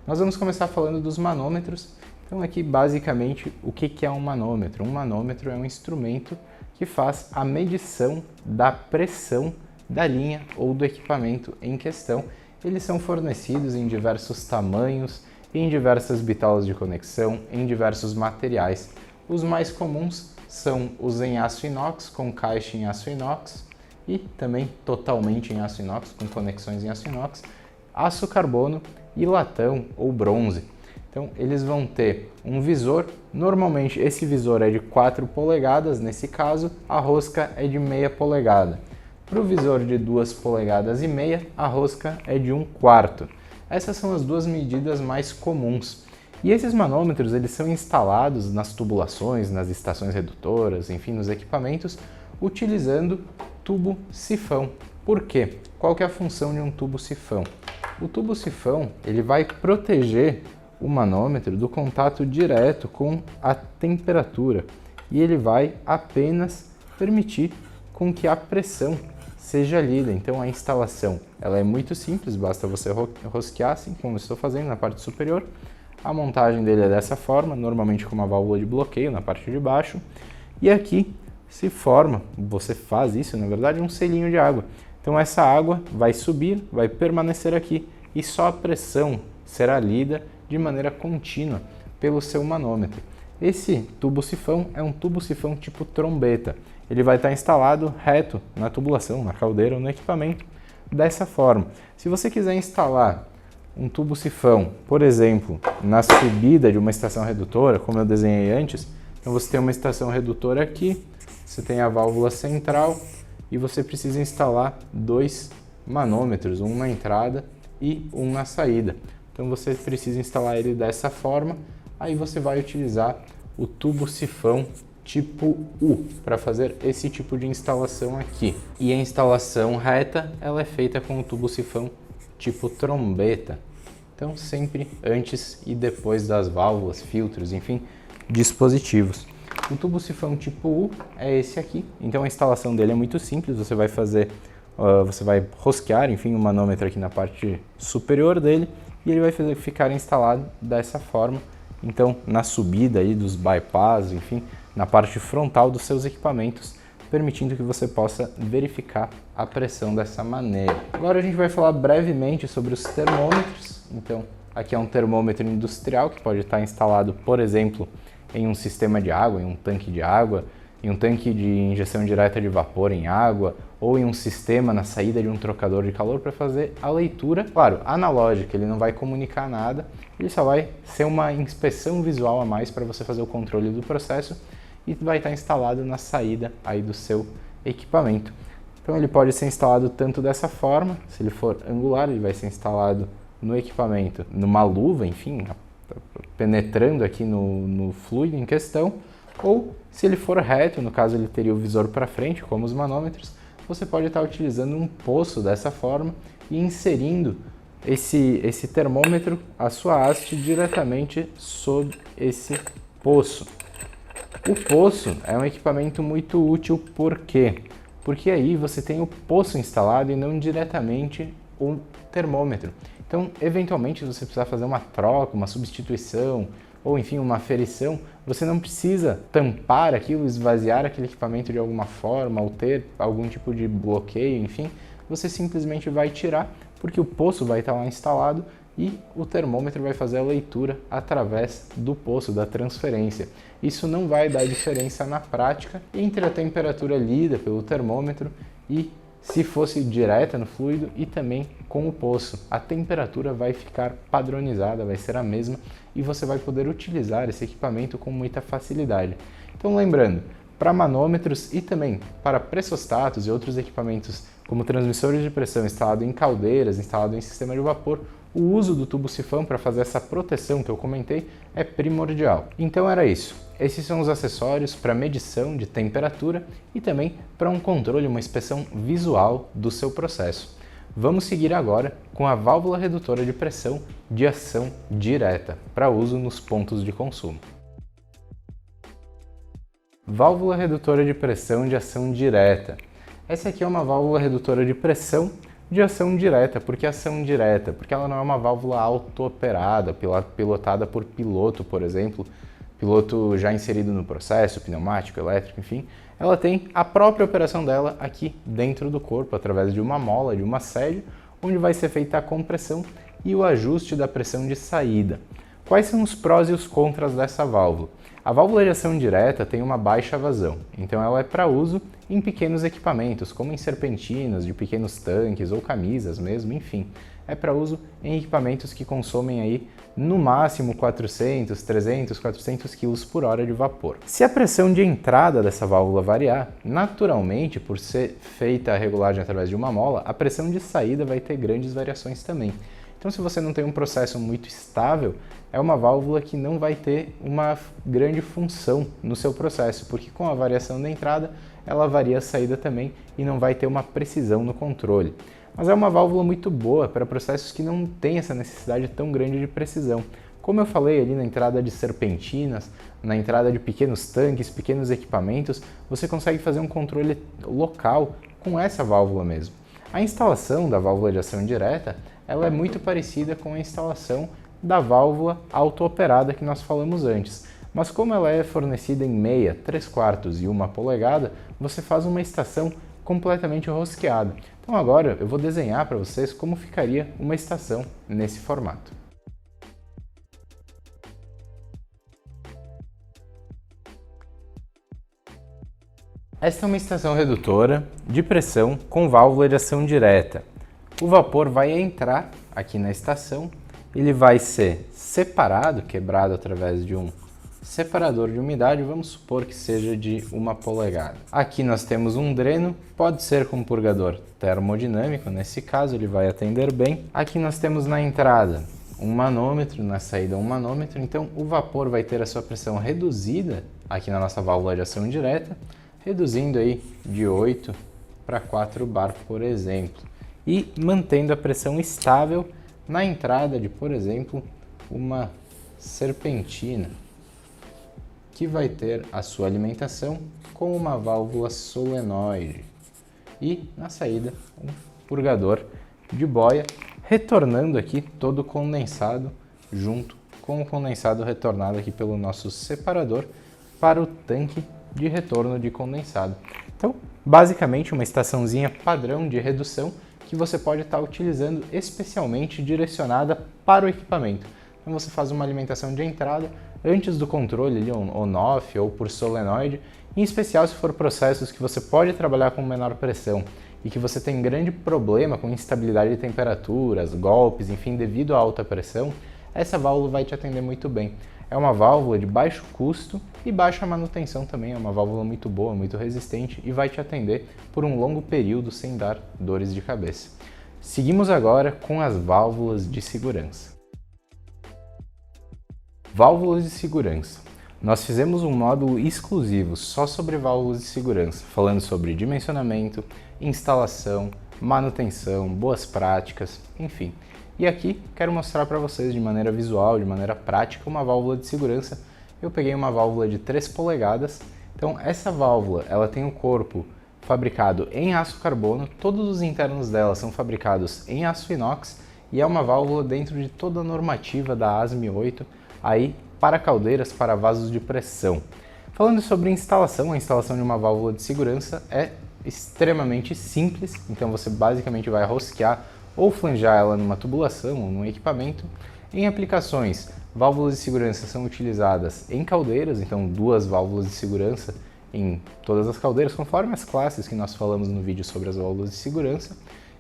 Nós vamos começar falando dos manômetros. Então aqui, basicamente, o que é um manômetro? Um manômetro é um instrumento que faz a medição da pressão da linha ou do equipamento em questão. Eles são fornecidos em diversos tamanhos, em diversas bitolas de conexão, em diversos materiais. Os mais comuns são os em aço inox, com caixa em aço inox, e também totalmente em aço inox, com conexões em aço inox, aço carbono e latão ou bronze. Então eles vão ter um visor, normalmente esse visor é de 4 polegadas, nesse caso a rosca é de meia polegada. Para o visor de 2,5 polegadas, a rosca é de 1/4. Essas são as duas medidas mais comuns. E esses manômetros eles são instalados nas tubulações, nas estações redutoras, enfim, nos equipamentos, utilizando tubo sifão. Por quê? Qual que é a função de um tubo sifão? O tubo sifão ele vai proteger o manômetro do contato direto com a temperatura e ele vai apenas permitir com que a pressão seja lida. Então a instalação ela é muito simples, basta você rosquear assim como eu estou fazendo na parte superior. A montagem dele é dessa forma, normalmente com uma válvula de bloqueio na parte de baixo. E aqui se forma, você faz isso na verdade, um selinho de água. Então essa água vai subir, vai permanecer aqui e só a pressão será lida de maneira contínua pelo seu manômetro. Esse tubo sifão é um tubo sifão tipo trombeta. Ele vai estar instalado reto na tubulação, na caldeira ou no equipamento dessa forma. Se você quiser instalar um tubo sifão, por exemplo, na subida de uma estação redutora, como eu desenhei antes, então você tem uma estação redutora aqui, você tem a válvula central e você precisa instalar 2 manômetros, um na entrada e um na saída. Então você precisa instalar ele dessa forma, aí você vai utilizar o tubo sifão tipo U para fazer esse tipo de instalação aqui. E a instalação reta ela é feita com o tubo sifão tipo trombeta. Então sempre antes e depois das válvulas, filtros, enfim, dispositivos. O tubo sifão tipo U é esse aqui. Então a instalação dele é muito simples. Você vai fazer, você vai rosquear, enfim, o manômetro aqui na parte superior dele e ele vai ficar instalado dessa forma. Então na subida aí dos bypass, enfim, na parte frontal dos seus equipamentos, permitindo que você possa verificar a pressão dessa maneira. Agora a gente vai falar brevemente sobre os termômetros. Então, aqui é um termômetro industrial que pode estar instalado, por exemplo, em um sistema de água, em um tanque de água, em um tanque de injeção direta de vapor em água, ou em um sistema na saída de um trocador de calor para fazer a leitura, claro, analógica, ele não vai comunicar nada, ele só vai ser uma inspeção visual a mais para você fazer o controle do processo e vai estar instalado na saída aí do seu equipamento. Então ele pode ser instalado tanto dessa forma, se ele for angular, ele vai ser instalado no equipamento, numa luva, enfim, penetrando aqui no fluido em questão, ou se ele for reto, no caso ele teria o visor para frente, como os manômetros, você pode estar utilizando um poço dessa forma e inserindo esse termômetro, a sua haste diretamente sob esse poço. O poço é um equipamento muito útil, por quê? Porque aí você tem o poço instalado e não diretamente o termômetro. Então, eventualmente, se você precisar fazer uma troca, uma substituição, ou enfim, uma aferição, você não precisa tampar aquilo, esvaziar aquele equipamento de alguma forma, ou ter algum tipo de bloqueio, enfim, você simplesmente vai tirar, porque o poço vai estar lá instalado e o termômetro vai fazer a leitura através do poço, da transferência. Isso não vai dar diferença na prática entre a temperatura lida pelo termômetro e se fosse direta no fluido e também com o poço. A temperatura vai ficar padronizada, vai ser a mesma e você vai poder utilizar esse equipamento com muita facilidade. Então lembrando, para manômetros e também para pressostatos e outros equipamentos como transmissores de pressão instalado em caldeiras, instalado em sistema de vapor, o uso do tubo sifão para fazer essa proteção que eu comentei é primordial. Então era isso. Esses são os acessórios para medição de temperatura e também para um controle, uma inspeção visual do seu processo. Vamos seguir agora com a válvula redutora de pressão de ação direta, para uso nos pontos de consumo. Válvula redutora de pressão de ação direta. Essa aqui é uma válvula redutora de pressão de ação direta. Por que ação direta? Porque ela não é uma válvula auto-operada, pilotada por piloto, por exemplo, piloto já inserido no processo, pneumático, elétrico, enfim. Ela tem a própria operação dela aqui dentro do corpo, através de uma mola, de uma sede, onde vai ser feita a compressão e o ajuste da pressão de saída. Quais são os prós e os contras dessa válvula? A válvula de ação direta tem uma baixa vazão, então ela é para uso em pequenos equipamentos, como em serpentinas, de pequenos tanques ou camisas mesmo, enfim. É para uso em equipamentos que consomem aí no máximo 400, 300, 400 kg por hora de vapor. Se a pressão de entrada dessa válvula variar, naturalmente, por ser feita a regulagem através de uma mola, a pressão de saída vai ter grandes variações também. Então, se você não tem um processo muito estável, é uma válvula que não vai ter uma grande função no seu processo, porque com a variação da entrada, ela varia a saída também e não vai ter uma precisão no controle. Mas é uma válvula muito boa para processos que não têm essa necessidade tão grande de precisão. Como eu falei ali na entrada de serpentinas, na entrada de pequenos tanques, pequenos equipamentos, você consegue fazer um controle local com essa válvula mesmo. A instalação da válvula de ação direta, ela é muito parecida com a instalação da válvula auto-operada que nós falamos antes. Mas como ela é fornecida em meia, 3/4 e 1 polegada, você faz uma estação completamente rosqueada. Então agora eu vou desenhar para vocês como ficaria uma estação nesse formato. Esta é uma estação redutora de pressão com válvula de ação direta. O vapor vai entrar aqui na estação, ele vai ser separado, quebrado através de um separador de umidade, vamos supor que seja de 1 polegada. Aqui nós temos um dreno, pode ser com purgador termodinâmico, nesse caso ele vai atender bem. Aqui nós temos na entrada um manômetro, na saída um manômetro, então o vapor vai ter a sua pressão reduzida aqui na nossa válvula de ação direta, reduzindo aí de 8 para 4 bar, por exemplo, e mantendo a pressão estável na entrada de, por exemplo, uma serpentina, que vai ter a sua alimentação com uma válvula solenoide e na saída um purgador de boia, retornando aqui todo o condensado junto com o condensado retornado aqui pelo nosso separador para o tanque de retorno de condensado. Então, basicamente uma estaçãozinha padrão de redução que você pode estar utilizando especialmente direcionada para o equipamento. Então você faz uma alimentação de entrada antes do controle ali, on-off ou por solenoide, em especial se for processos que você pode trabalhar com menor pressão e que você tem grande problema com instabilidade de temperaturas, golpes, enfim, devido à alta pressão, essa válvula vai te atender muito bem. É uma válvula de baixo custo e baixa manutenção também, é uma válvula muito boa, muito resistente e vai te atender por um longo período sem dar dores de cabeça. Seguimos agora com as válvulas de segurança. Válvulas de segurança. Nós fizemos um módulo exclusivo só sobre válvulas de segurança, falando sobre dimensionamento, instalação, manutenção, boas práticas, enfim. E aqui quero mostrar para vocês de maneira visual, de maneira prática, uma válvula de segurança. Eu peguei uma válvula de 3 polegadas, então essa válvula ela tem um corpo fabricado em aço carbono, todos os internos dela são fabricados em aço inox e é uma válvula dentro de toda a normativa da ASME 8 aí para caldeiras, para vasos de pressão. Falando sobre instalação, a instalação de uma válvula de segurança é extremamente simples, então você basicamente vai rosquear ou flangear ela numa tubulação ou num equipamento. Em aplicações, válvulas de segurança são utilizadas em caldeiras, então 2 válvulas de segurança em todas as caldeiras, conforme as classes que nós falamos no vídeo sobre as válvulas de segurança,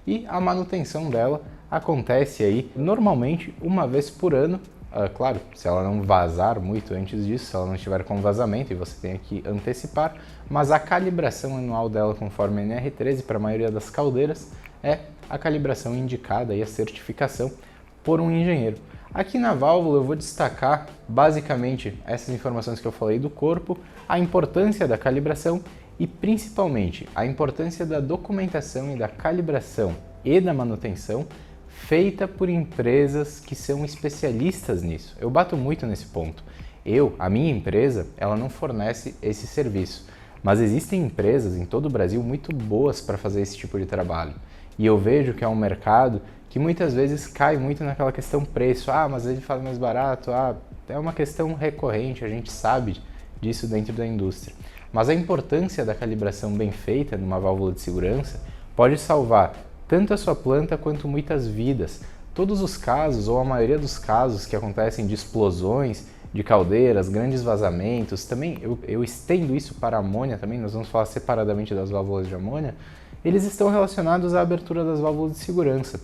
e a manutenção dela acontece aí normalmente uma vez por ano. Claro, se ela não vazar muito antes disso, se ela não estiver com vazamento e você tem que antecipar, mas a calibração anual dela conforme a NR13 para a maioria das caldeiras é a calibração indicada e a certificação por um engenheiro. Aqui na válvula eu vou destacar basicamente essas informações que eu falei do corpo, a importância da calibração e principalmente a importância da documentação e da calibração e da manutenção feita por empresas que são especialistas nisso. Eu bato muito nesse ponto. A minha empresa, ela não fornece esse serviço, mas existem empresas em todo o Brasil muito boas para fazer esse tipo de trabalho. E eu vejo que é um mercado que muitas vezes cai muito naquela questão preço. Mas ele faz mais barato. É uma questão recorrente, a gente sabe disso dentro da indústria. Mas a importância da calibração bem feita numa válvula de segurança pode salvar tanto a sua planta quanto muitas vidas. Todos os casos, ou a maioria dos casos que acontecem de explosões de caldeiras, grandes vazamentos, também eu estendo isso para a amônia também, nós vamos falar separadamente das válvulas de amônia, eles estão relacionados à abertura das válvulas de segurança.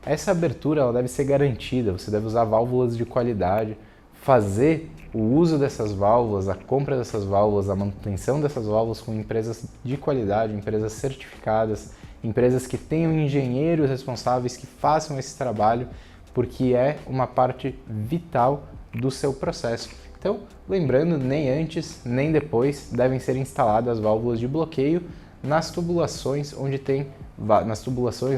Essa abertura ela deve ser garantida, você deve usar válvulas de qualidade, fazer o uso dessas válvulas, a compra dessas válvulas, a manutenção dessas válvulas com empresas de qualidade, empresas certificadas, empresas que tenham engenheiros responsáveis que façam esse trabalho, porque é uma parte vital do seu processo. Então, lembrando, nem antes nem depois devem ser instaladas válvulas de bloqueio nas tubulações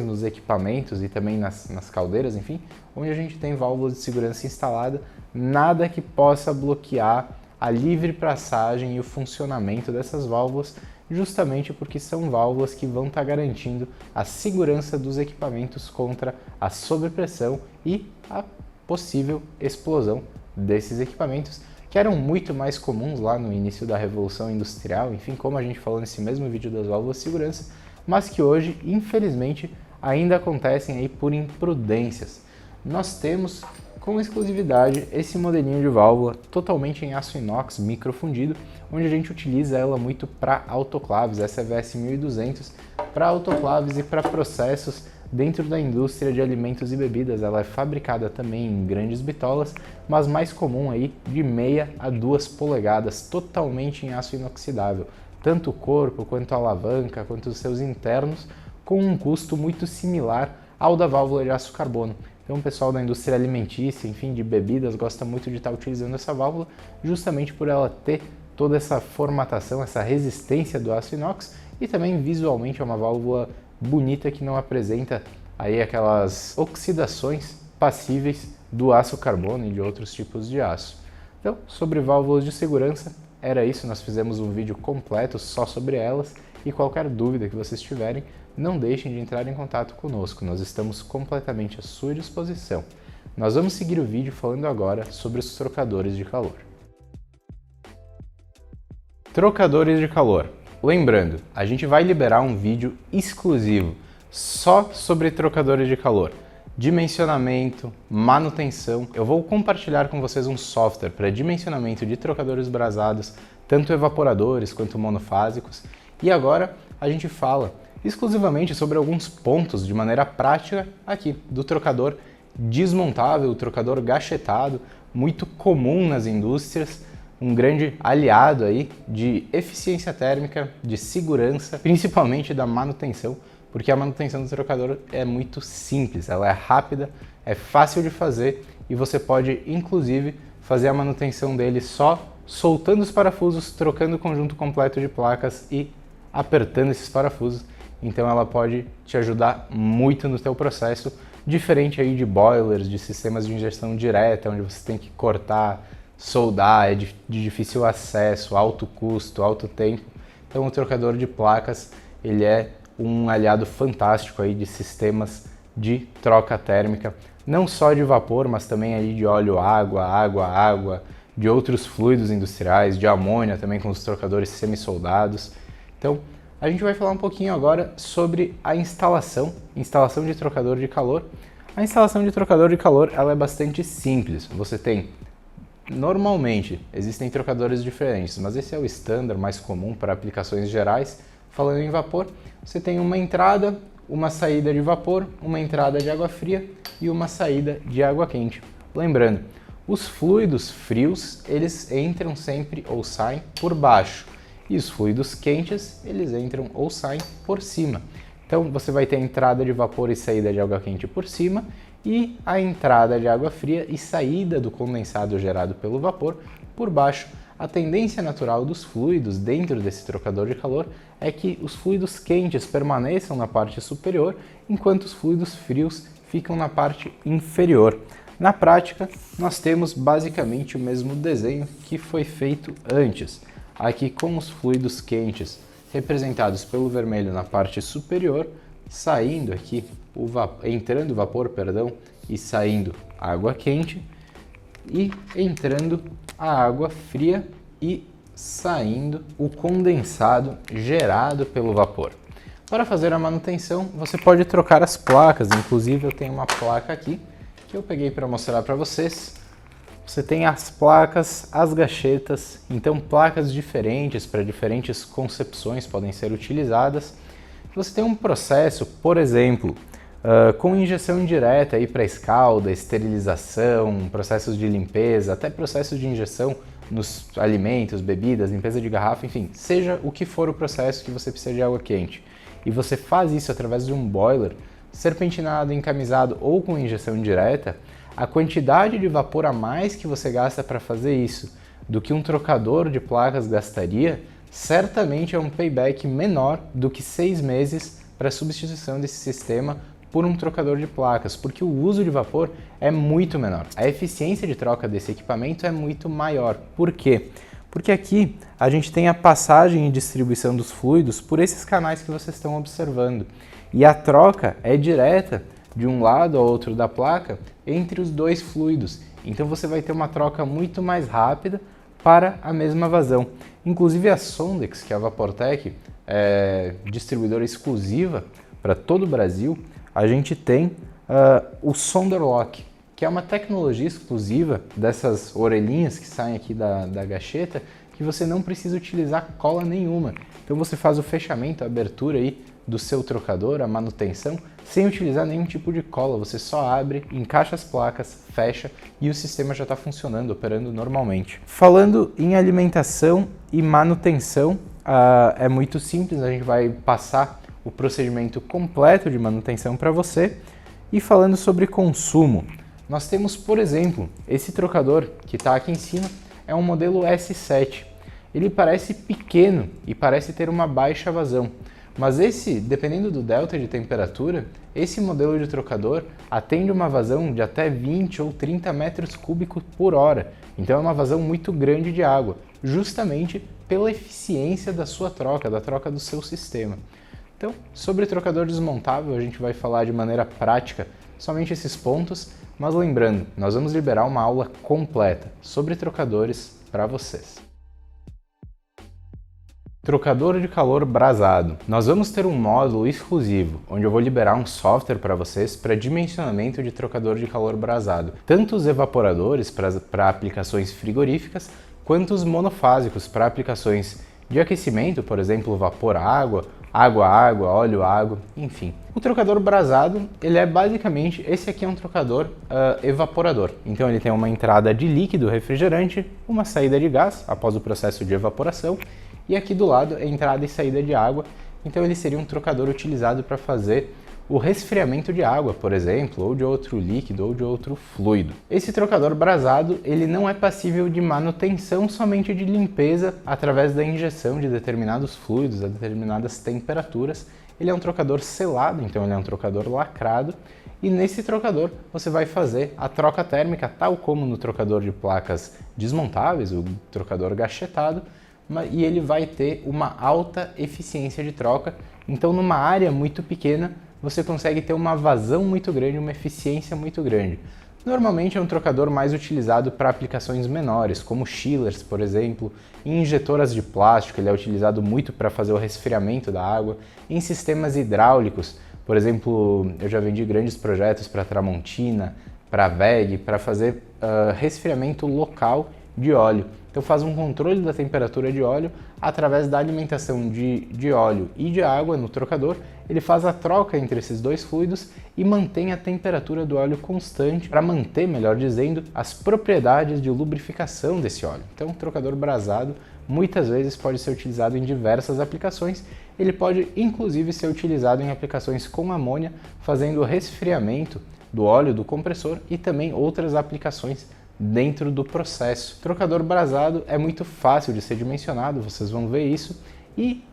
nos equipamentos e também nas caldeiras, enfim, onde a gente tem válvulas de segurança instalada, nada que possa bloquear a livre passagem e o funcionamento dessas válvulas, justamente porque são válvulas que vão estar garantindo a segurança dos equipamentos contra a sobrepressão e a possível explosão desses equipamentos, que eram muito mais comuns lá no início da Revolução Industrial, enfim, como a gente falou nesse mesmo vídeo das válvulas de segurança, mas que hoje, infelizmente, ainda acontecem aí por imprudências. Nós temos com exclusividade esse modelinho de válvula totalmente em aço inox microfundido, onde a gente utiliza ela muito para autoclaves, essa é VS 1200, para autoclaves e para processos dentro da indústria de alimentos e bebidas. Ela é fabricada também em grandes bitolas, mas mais comum aí de 0,5 a 2 polegadas, totalmente em aço inoxidável, tanto o corpo quanto a alavanca, quanto os seus internos, com um custo muito similar ao da válvula de aço carbono. Então o pessoal da indústria alimentícia, enfim, de bebidas, gosta muito de estar utilizando essa válvula, justamente por ela ter toda essa formatação, essa resistência do aço inox, e também visualmente é uma válvula bonita que não apresenta aí aquelas oxidações passíveis do aço carbono e de outros tipos de aço. Então, sobre válvulas de segurança, era isso, nós fizemos um vídeo completo só sobre elas, e qualquer dúvida que vocês tiverem, não deixem de entrar em contato conosco, nós estamos completamente à sua disposição. Nós vamos seguir o vídeo falando agora sobre os trocadores de calor. Trocadores de calor. Lembrando, a gente vai liberar um vídeo exclusivo só sobre trocadores de calor. Dimensionamento, manutenção. Eu vou compartilhar com vocês um software para dimensionamento de trocadores brasados, tanto evaporadores quanto monofásicos. E agora a gente fala exclusivamente sobre alguns pontos de maneira prática aqui do trocador desmontável, o trocador gachetado, muito comum nas indústrias, um grande aliado aí de eficiência térmica, de segurança, principalmente da manutenção, porque a manutenção do trocador é muito simples, ela é rápida, é fácil de fazer e você pode inclusive fazer a manutenção dele só soltando os parafusos, trocando o conjunto completo de placas e apertando esses parafusos. Então ela pode te ajudar muito no teu processo, diferente aí de boilers, de sistemas de injeção direta, onde você tem que cortar, soldar, é de difícil acesso, alto custo, alto tempo. Então o trocador de placas, ele é um aliado fantástico aí de sistemas de troca térmica, não só de vapor, mas também aí de óleo, água, de outros fluidos industriais, de amônia também com os trocadores semi-soldados. Então, a gente vai falar um pouquinho agora sobre a instalação de trocador de calor. A instalação de trocador de calor, ela é bastante simples. Você tem, normalmente, existem trocadores diferentes, mas esse é o standard mais comum para aplicações gerais. Falando em vapor, você tem uma entrada, uma saída de vapor, uma entrada de água fria e uma saída de água quente. Lembrando, os fluidos frios, eles entram sempre ou saem por baixo, e os fluidos quentes, eles entram ou saem por cima. Então você vai ter a entrada de vapor e saída de água quente por cima, e a entrada de água fria e saída do condensado gerado pelo vapor por baixo. A tendência natural dos fluidos dentro desse trocador de calor é que os fluidos quentes permaneçam na parte superior, enquanto os fluidos frios ficam na parte inferior. Na prática, nós temos basicamente o mesmo desenho que foi feito antes. Aqui com os fluidos quentes representados pelo vermelho na parte superior, saindo aqui, entrando vapor, e saindo água quente, e entrando a água fria e saindo o condensado gerado pelo vapor. Para fazer a manutenção, você pode trocar as placas, inclusive eu tenho uma placa aqui que eu peguei para mostrar para vocês. Você tem as placas, as gachetas, então placas diferentes para diferentes concepções podem ser utilizadas. Você tem um processo, por exemplo, com injeção indireta para escalda, esterilização, processos de limpeza, até processos de injeção nos alimentos, bebidas, limpeza de garrafa, enfim, seja o que for o processo que você precisa de água quente. E você faz isso através de um boiler, serpentinado, encamisado ou com injeção indireta, a quantidade de vapor a mais que você gasta para fazer isso do que um trocador de placas gastaria, certamente é um payback menor do que 6 meses para a substituição desse sistema por um trocador de placas, porque o uso de vapor é muito menor. A eficiência de troca desse equipamento é muito maior. Por quê? Porque aqui a gente tem a passagem e distribuição dos fluidos por esses canais que vocês estão observando. E a troca é direta de um lado ao outro da placa entre os dois fluidos. Então você vai ter uma troca muito mais rápida para a mesma vazão. Inclusive a Sondex, que é a Vaportec, distribuidora exclusiva para todo o Brasil, a gente tem o Sonderlock, que é uma tecnologia exclusiva dessas orelhinhas que saem aqui da gacheta, que você não precisa utilizar cola nenhuma. Então você faz o fechamento, a abertura aí do seu trocador, a manutenção, sem utilizar nenhum tipo de cola. Você só abre, encaixa as placas, fecha e o sistema já está funcionando, operando normalmente. Falando em alimentação e manutenção, é muito simples, a gente vai passar o procedimento completo de manutenção para você. E falando sobre consumo, nós temos, por exemplo, esse trocador que está aqui em cima, é um modelo S7. Ele parece pequeno e parece ter uma baixa vazão, mas dependendo do delta de temperatura, esse modelo de trocador atende uma vazão de até 20 ou 30 metros cúbicos por hora. Então é uma vazão muito grande de água, justamente pela eficiência da sua troca, da troca do seu sistema. Então, sobre trocador desmontável, a gente vai falar de maneira prática somente esses pontos, mas lembrando, nós vamos liberar uma aula completa sobre trocadores para vocês. Trocador de calor brasado. Nós vamos ter um módulo exclusivo, onde eu vou liberar um software para vocês para dimensionamento de trocador de calor brasado. Tanto os evaporadores para aplicações frigoríficas, quanto os monofásicos para aplicações de aquecimento, por exemplo, vapor-água, água-água, óleo-água, enfim. O trocador brasado, ele é basicamente, esse aqui é um trocador evaporador. Então ele tem uma entrada de líquido refrigerante, uma saída de gás após o processo de evaporação, e aqui do lado é entrada e saída de água. Então ele seria um trocador utilizado para fazer o resfriamento de água, por exemplo, ou de outro líquido ou de outro fluido. Esse trocador brasado, ele não é passível de manutenção, somente de limpeza através da injeção de determinados fluidos a determinadas temperaturas. Ele é um trocador selado, então ele é um trocador lacrado, e nesse trocador você vai fazer a troca térmica, tal como no trocador de placas desmontáveis, o trocador gachetado, e ele vai ter uma alta eficiência de troca. Então, numa área muito pequena, você consegue ter uma vazão muito grande, uma eficiência muito grande. Normalmente é um trocador mais utilizado para aplicações menores, como chillers, por exemplo, em injetoras de plástico. Ele é utilizado muito para fazer o resfriamento da água, em sistemas hidráulicos. Por exemplo, eu já vendi grandes projetos para Tramontina, para WEG, para fazer resfriamento local de óleo. Então faz um controle da temperatura de óleo através da alimentação de óleo e de água no trocador. Ele faz a troca entre esses dois fluidos e mantém a temperatura do óleo constante para manter, melhor dizendo, as propriedades de lubrificação desse óleo. Então o trocador brasado muitas vezes pode ser utilizado em diversas aplicações. Ele pode inclusive ser utilizado em aplicações com amônia, fazendo o resfriamento do óleo do compressor e também outras aplicações dentro do processo. O trocador brasado é muito fácil de ser dimensionado, vocês vão ver isso, e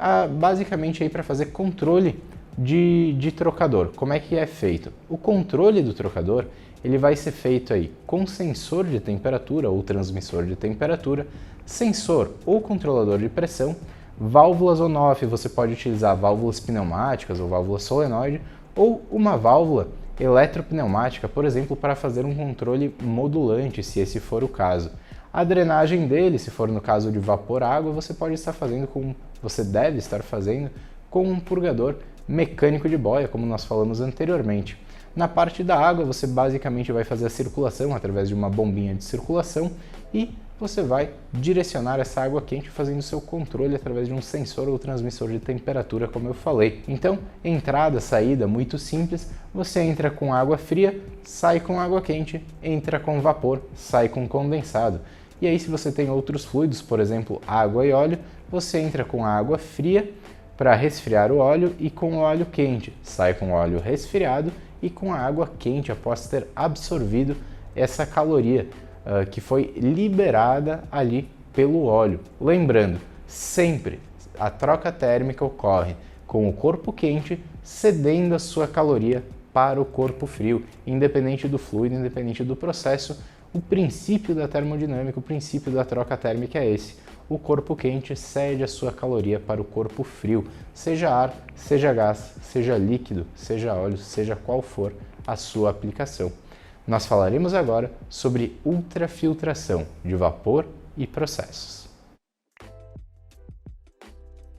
basicamente aí para fazer controle de trocador. Como é que é feito? O controle do trocador ele vai ser feito aí com sensor de temperatura ou transmissor de temperatura, sensor ou controlador de pressão, válvulas on-off. Você pode utilizar válvulas pneumáticas ou válvula solenoide ou uma válvula eletropneumática, por exemplo, para fazer um controle modulante, se esse for o caso. A drenagem dele, se for no caso de vapor-água, você deve estar fazendo com um purgador mecânico de boia, como nós falamos anteriormente. Na parte da água, você basicamente vai fazer a circulação através de uma bombinha de circulação e você vai direcionar essa água quente fazendo seu controle através de um sensor ou transmissor de temperatura, como eu falei. Então, entrada, saída, muito simples. Você entra com água fria, sai com água quente, entra com vapor, sai com condensado. E aí, se você tem outros fluidos, por exemplo, água e óleo, você entra com a água fria para resfriar o óleo e com o óleo quente, sai com o óleo resfriado e com a água quente após ter absorvido essa caloria que foi liberada ali pelo óleo. Lembrando, sempre a troca térmica ocorre com o corpo quente cedendo a sua caloria para o corpo frio, independente do fluido, independente do processo. O princípio da termodinâmica, o princípio da troca térmica é esse. O corpo quente cede a sua caloria para o corpo frio, seja ar, seja gás, seja líquido, seja óleo, seja qual for a sua aplicação. Nós falaremos agora sobre ultrafiltração de vapor e processos.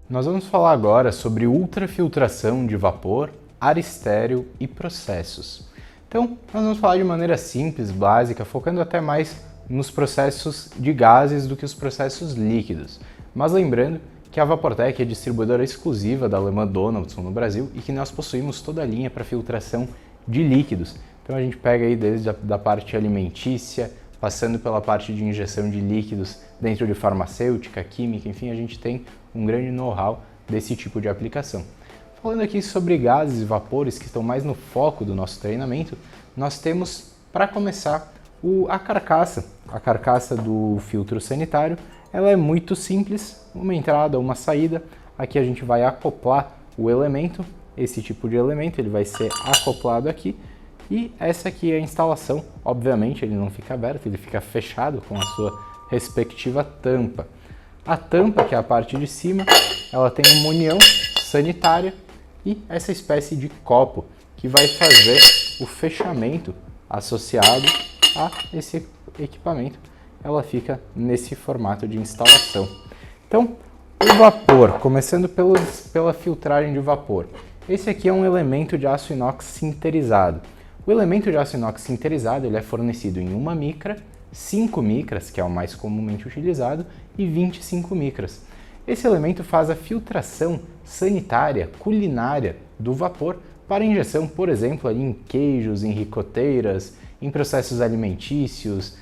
Nós vamos falar agora sobre ultrafiltração de vapor, ar estéril e processos. Então, nós vamos falar de maneira simples, básica, focando até mais nos processos de gases do que os processos líquidos. Mas lembrando que a Vaportec é distribuidora exclusiva da alemã Donaldson no Brasil e que nós possuímos toda a linha para filtração de líquidos. Então a gente pega aí desde a parte alimentícia, passando pela parte de injeção de líquidos dentro de farmacêutica, química, enfim, a gente tem um grande know-how desse tipo de aplicação. Falando aqui sobre gases e vapores que estão mais no foco do nosso treinamento, nós temos, para começar, a carcaça do filtro sanitário. Ela é muito simples, uma entrada, uma saída. Aqui a gente vai acoplar o elemento, esse tipo de elemento, ele vai ser acoplado aqui. E essa aqui é a instalação. Obviamente ele não fica aberto, ele fica fechado com a sua respectiva tampa. A tampa, que é a parte de cima, ela tem uma união sanitária e essa espécie de copo que vai fazer o fechamento associado a esse equipamento. Ela fica nesse formato de instalação. Então, o vapor, começando pela filtragem de vapor. Esse aqui é um elemento de aço inox sinterizado. O elemento de aço inox sinterizado ele é fornecido em 1 micra, 5 micras, que é o mais comumente utilizado, e 25 micras. Esse elemento faz a filtração sanitária, culinária do vapor para injeção, por exemplo, ali em queijos, em ricoteiras, em processos alimentícios,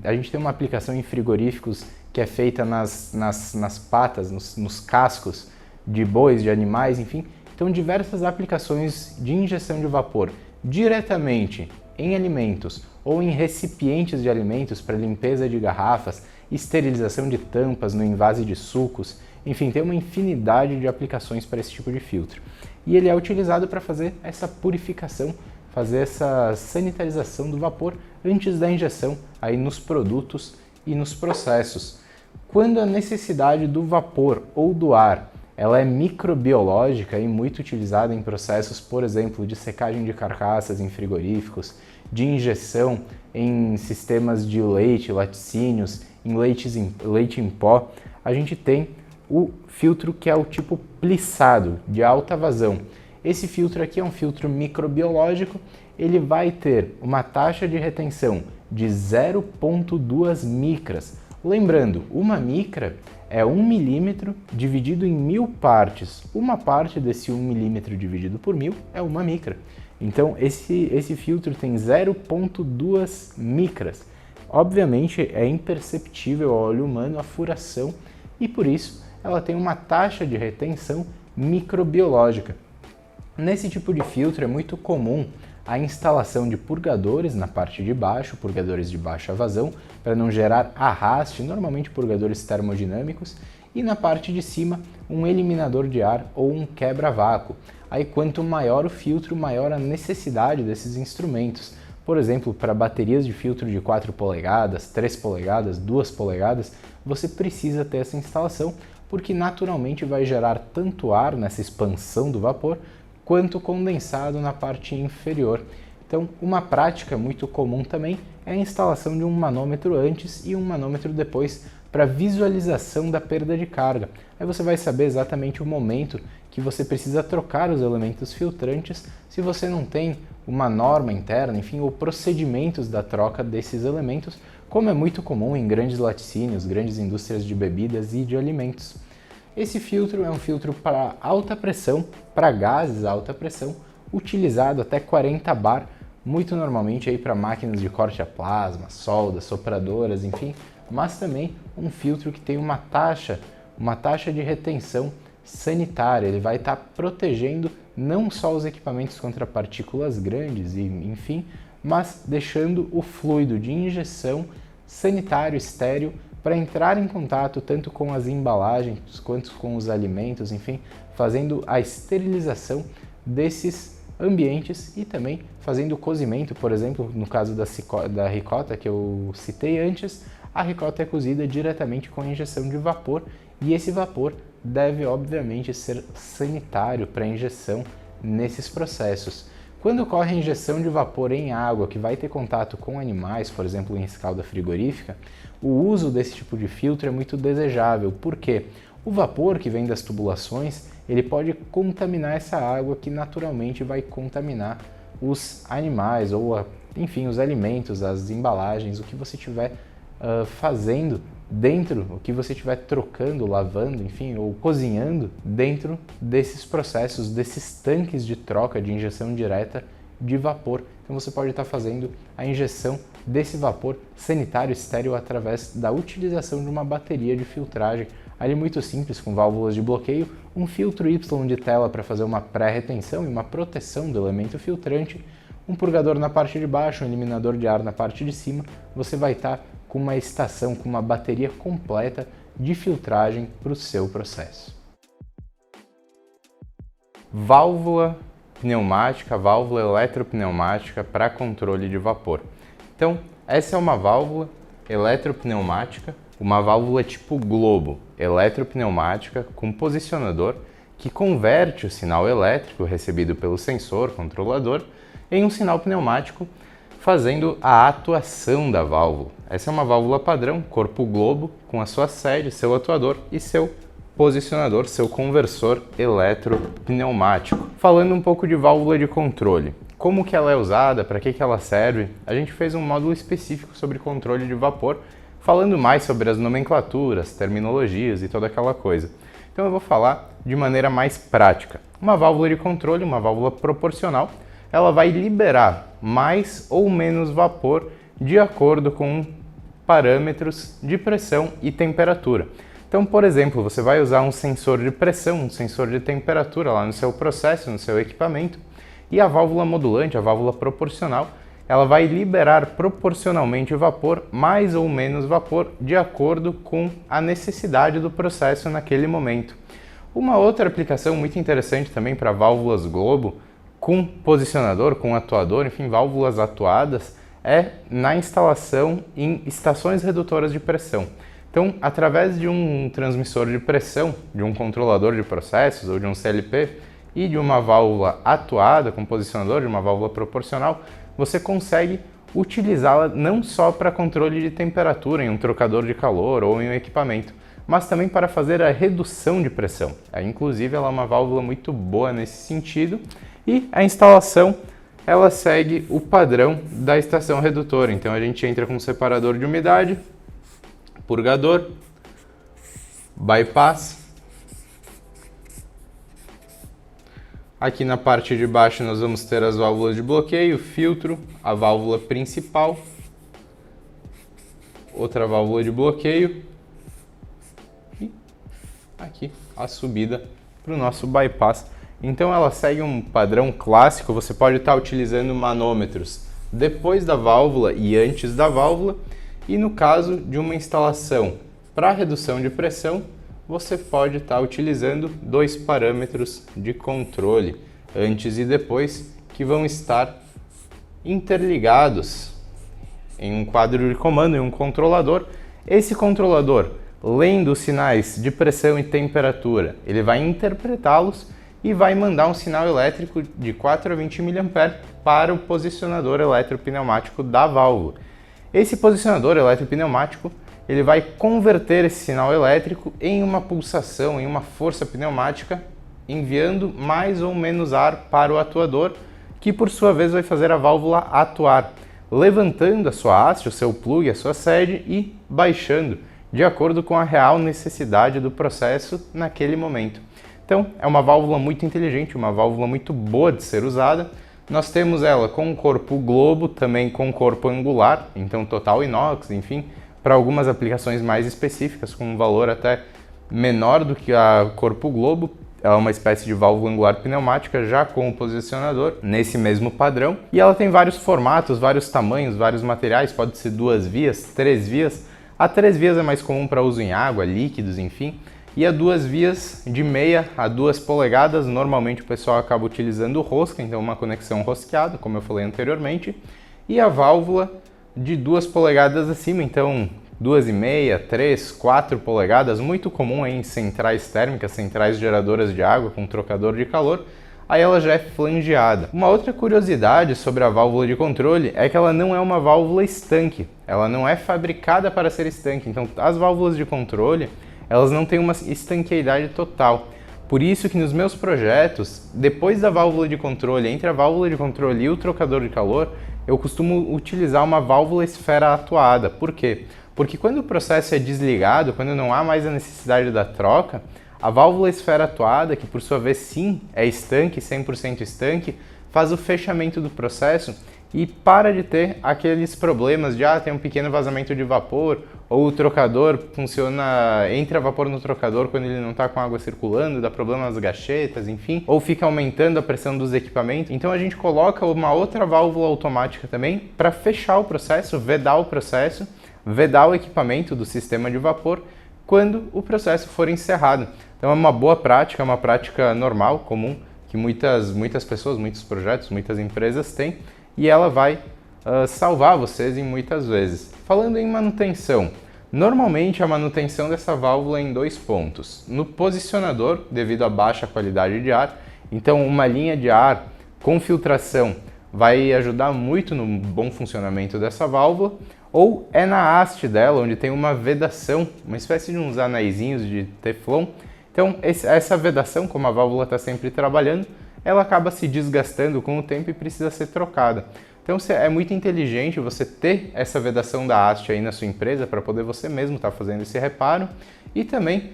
a gente tem uma aplicação em frigoríficos que é feita nas patas, nos cascos de bois, de animais, enfim. Então, diversas aplicações de injeção de vapor diretamente em alimentos ou em recipientes de alimentos para limpeza de garrafas, esterilização de tampas no envase de sucos, enfim, tem uma infinidade de aplicações para esse tipo de filtro. E ele é utilizado para fazer essa purificação fazer essa sanitarização do vapor antes da injeção aí nos produtos e nos processos. Quando a necessidade do vapor ou do ar ela é microbiológica e muito utilizada em processos, por exemplo, de secagem de carcaças em frigoríficos, de injeção em sistemas de leite, laticínios, em leite em pó, a gente tem o filtro que é o tipo plissado, de alta vazão. Esse filtro aqui é um filtro microbiológico, ele vai ter uma taxa de retenção de 0,2 micras. Lembrando, uma micra é 1 milímetro dividido em 1000 partes. Uma parte desse 1 milímetro dividido por 1000 é uma micra. Então esse filtro tem 0,2 micras. Obviamente é imperceptível ao olho humano a furação e por isso ela tem uma taxa de retenção microbiológica. Nesse tipo de filtro é muito comum a instalação de purgadores na parte de baixo, purgadores de baixa vazão, para não gerar arraste, normalmente purgadores termodinâmicos, e na parte de cima um eliminador de ar ou um quebra-vácuo. Aí quanto maior o filtro, maior a necessidade desses instrumentos. Por exemplo, para baterias de filtro de 4 polegadas, 3 polegadas, 2 polegadas, você precisa ter essa instalação, porque naturalmente vai gerar tanto ar nessa expansão do vapor, quanto condensado na parte inferior. Então, uma prática muito comum também é a instalação de um manômetro antes e um manômetro depois para visualização da perda de carga. Aí você vai saber exatamente o momento que você precisa trocar os elementos filtrantes se você não tem uma norma interna, enfim, ou procedimentos da troca desses elementos, como é muito comum em grandes laticínios, grandes indústrias de bebidas e de alimentos. Esse filtro é um filtro para alta pressão, para gases a alta pressão, utilizado até 40 bar, muito normalmente para máquinas de corte a plasma, soldas, sopradoras, enfim, mas também um filtro que tem uma taxa de retenção sanitária. Ele vai estar protegendo não só os equipamentos contra partículas grandes, e, enfim, mas deixando o fluido de injeção sanitário, estéril, para entrar em contato tanto com as embalagens quanto com os alimentos, enfim, fazendo a esterilização desses ambientes e também fazendo o cozimento, por exemplo, no caso da ricota que eu citei antes, a ricota é cozida diretamente com a injeção de vapor e esse vapor deve, obviamente, ser sanitário para injeção nesses processos. Quando ocorre a injeção de vapor em água que vai ter contato com animais, por exemplo, em escalda frigorífica, o uso desse tipo de filtro é muito desejável, porque o vapor que vem das tubulações, ele pode contaminar essa água que naturalmente vai contaminar os animais ou, enfim, os alimentos, as embalagens, o que você estiver fazendo dentro, o que você estiver trocando, lavando, enfim, ou cozinhando dentro desses processos, desses tanques de troca de injeção direta de vapor. Então você pode estar fazendo a injeção desse vapor sanitário estéril através da utilização de uma bateria de filtragem, ali muito simples, com válvulas de bloqueio, um filtro Y de tela para fazer uma pré-retenção e uma proteção do elemento filtrante, um purgador na parte de baixo, um eliminador de ar na parte de cima. Você vai estar com uma estação, com uma bateria completa de filtragem para o seu processo. Válvula pneumática, válvula eletropneumática para controle de vapor. Então, essa é uma válvula eletropneumática, uma válvula tipo globo, eletropneumática com posicionador que converte o sinal elétrico recebido pelo sensor controlador em um sinal pneumático, fazendo a atuação da válvula. Essa é uma válvula padrão, corpo globo, com a sua sede, seu atuador e seu posicionador, seu conversor eletropneumático. Falando um pouco de válvula de controle, como que ela é usada, para que ela serve, a gente fez um módulo específico sobre controle de vapor, falando mais sobre as nomenclaturas, terminologias e toda aquela coisa. Então eu vou falar de maneira mais prática. Uma válvula de controle, uma válvula proporcional, ela vai liberar mais ou menos vapor de acordo com parâmetros de pressão e temperatura. Então, por exemplo, você vai usar um sensor de pressão, um sensor de temperatura lá no seu processo, no seu equipamento, e a válvula modulante, a válvula proporcional, ela vai liberar proporcionalmente vapor, mais ou menos vapor, de acordo com a necessidade do processo naquele momento. Uma outra aplicação muito interessante também para válvulas globo com posicionador, com atuador, enfim, válvulas atuadas, é na instalação em estações redutoras de pressão. Então, através de um transmissor de pressão, de um controlador de processos ou de um CLP e de uma válvula atuada com posicionador, de uma válvula proporcional, você consegue utilizá-la não só para controle de temperatura em um trocador de calor ou em um equipamento, mas também para fazer a redução de pressão. Inclusive, ela é uma válvula muito boa nesse sentido e a instalação ela segue o padrão da estação redutora. Então a gente entra com um separador de umidade, purgador, bypass. Aqui na parte de baixo nós vamos ter as válvulas de bloqueio, filtro, a válvula principal, outra válvula de bloqueio e aqui a subida para o nosso bypass. Então ela segue um padrão clássico, você pode estar utilizando manômetros depois da válvula e antes da válvula, e no caso de uma instalação para redução de pressão, você pode estar utilizando dois parâmetros de controle, antes e depois, que vão estar interligados em um quadro de comando, em um controlador. Esse controlador, lendo os sinais de pressão e temperatura, ele vai interpretá-los e vai mandar um sinal elétrico de 4 a 20 mA para o posicionador eletropneumático da válvula. Esse posicionador eletropneumático ele vai converter esse sinal elétrico em uma pulsação, em uma força pneumática, enviando mais ou menos ar para o atuador, que por sua vez vai fazer a válvula atuar, levantando a sua haste, o seu plug, a sua sede e baixando, de acordo com a real necessidade do processo naquele momento. Então, é uma válvula muito inteligente, uma válvula muito boa de ser usada. Nós temos ela com um corpo globo, também com corpo angular, então total inox, enfim, para algumas aplicações mais específicas, com um valor até menor do que a corpo globo. Ela é uma espécie de válvula angular pneumática, já com o posicionador, nesse mesmo padrão. E ela tem vários formatos, vários tamanhos, vários materiais, pode ser 2 vias, 3 vias. A 3 vias é mais comum para uso em água, líquidos, enfim. E a 2 vias de meia a 2 polegadas, normalmente o pessoal acaba utilizando rosca, então uma conexão rosqueada, como eu falei anteriormente. E a válvula de 2 polegadas acima, então 2,5, 3, 4 polegadas, muito comum em centrais térmicas, centrais geradoras de água com trocador de calor, aí ela já é flangeada. Uma outra curiosidade sobre a válvula de controle é que ela não é uma válvula estanque, ela não é fabricada para ser estanque, então as válvulas de controle elas não têm uma estanqueidade total. Por isso que nos meus projetos, depois da válvula de controle, entre a válvula de controle e o trocador de calor, eu costumo utilizar uma válvula esfera atuada. Por quê? Porque quando o processo é desligado, quando não há mais a necessidade da troca, a válvula esfera atuada, que por sua vez sim é estanque, 100% estanque, faz o fechamento do processo e para de ter aqueles problemas de tem um pequeno vazamento de vapor, ou o trocador funciona, entra vapor no trocador quando ele não está com água circulando, dá problema nas gachetas, enfim, ou fica aumentando a pressão dos equipamentos. Então a gente coloca uma outra válvula automática também para fechar o processo, vedar o equipamento do sistema de vapor quando o processo for encerrado. Então é uma boa prática, é uma prática normal, comum, que muitas pessoas, muitos projetos, muitas empresas têm, e ela vai salvar vocês em muitas vezes. Falando em manutenção, normalmente a manutenção dessa válvula é em 2 pontos. No posicionador, devido à baixa qualidade de ar, então uma linha de ar com filtração vai ajudar muito no bom funcionamento dessa válvula, ou é na haste dela, onde tem uma vedação, uma espécie de uns anaizinhos de teflon. Então essa vedação, como a válvula está sempre trabalhando, ela acaba se desgastando com o tempo e precisa ser trocada. Então é muito inteligente você ter essa vedação da haste aí na sua empresa para poder você mesmo estar fazendo esse reparo e também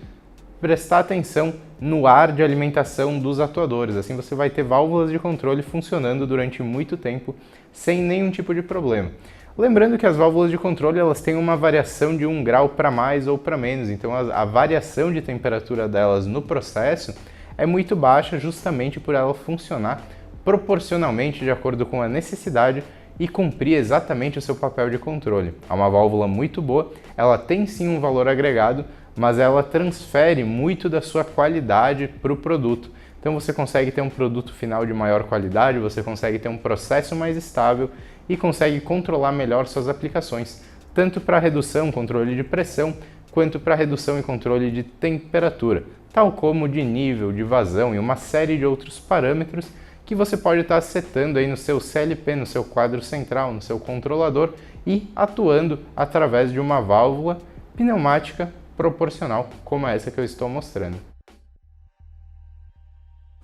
prestar atenção no ar de alimentação dos atuadores. Assim você vai ter válvulas de controle funcionando durante muito tempo sem nenhum tipo de problema. Lembrando que as válvulas de controle elas têm uma variação de 1 grau para mais ou para menos, então a variação de temperatura delas no processo é muito baixa justamente por ela funcionar proporcionalmente de acordo com a necessidade e cumprir exatamente o seu papel de controle. É uma válvula muito boa, ela tem sim um valor agregado, mas ela transfere muito da sua qualidade para o produto. Então você consegue ter um produto final de maior qualidade, você consegue ter um processo mais estável e consegue controlar melhor suas aplicações, tanto para redução, controle de pressão, quanto para redução e controle de temperatura, tal como de nível, de vazão e uma série de outros parâmetros que você pode estar setando aí no seu CLP, no seu quadro central, no seu controlador e atuando através de uma válvula pneumática proporcional, como essa que eu estou mostrando.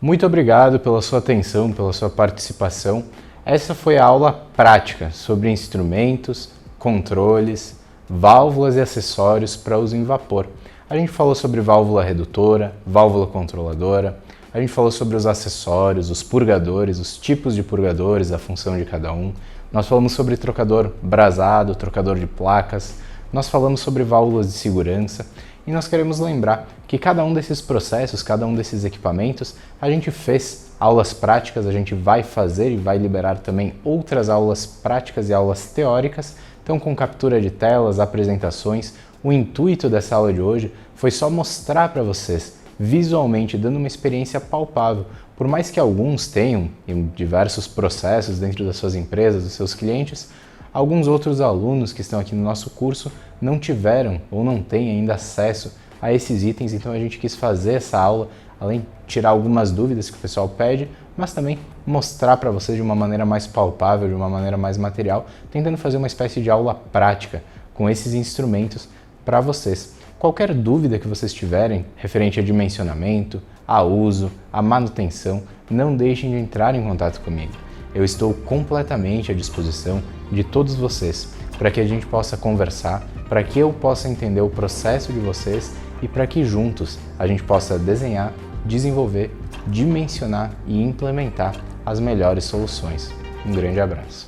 Muito obrigado pela sua atenção, pela sua participação. Essa foi a aula prática sobre instrumentos, controles, válvulas e acessórios para uso em vapor. A gente falou sobre válvula redutora, válvula controladora, a gente falou sobre os acessórios, os purgadores, os tipos de purgadores, a função de cada um. Nós falamos sobre trocador brasado, trocador de placas, nós falamos sobre válvulas de segurança e nós queremos lembrar que cada um desses processos, cada um desses equipamentos, a gente fez aulas práticas, a gente vai fazer e vai liberar também outras aulas práticas e aulas teóricas, então com captura de telas, apresentações. O intuito dessa aula de hoje foi só mostrar para vocês visualmente, dando uma experiência palpável. Por mais que alguns tenham em diversos processos dentro das suas empresas, dos seus clientes, alguns outros alunos que estão aqui no nosso curso não tiveram ou não têm ainda acesso a esses itens, então a gente quis fazer essa aula, além de tirar algumas dúvidas que o pessoal pede, mas também mostrar para vocês de uma maneira mais palpável, de uma maneira mais material, tentando fazer uma espécie de aula prática com esses instrumentos para vocês. Qualquer dúvida que vocês tiverem referente a dimensionamento, a uso, a manutenção, não deixem de entrar em contato comigo. Eu estou completamente à disposição de todos vocês para que a gente possa conversar, para que eu possa entender o processo de vocês e para que juntos a gente possa desenhar, desenvolver, dimensionar e implementar as melhores soluções. Um grande abraço.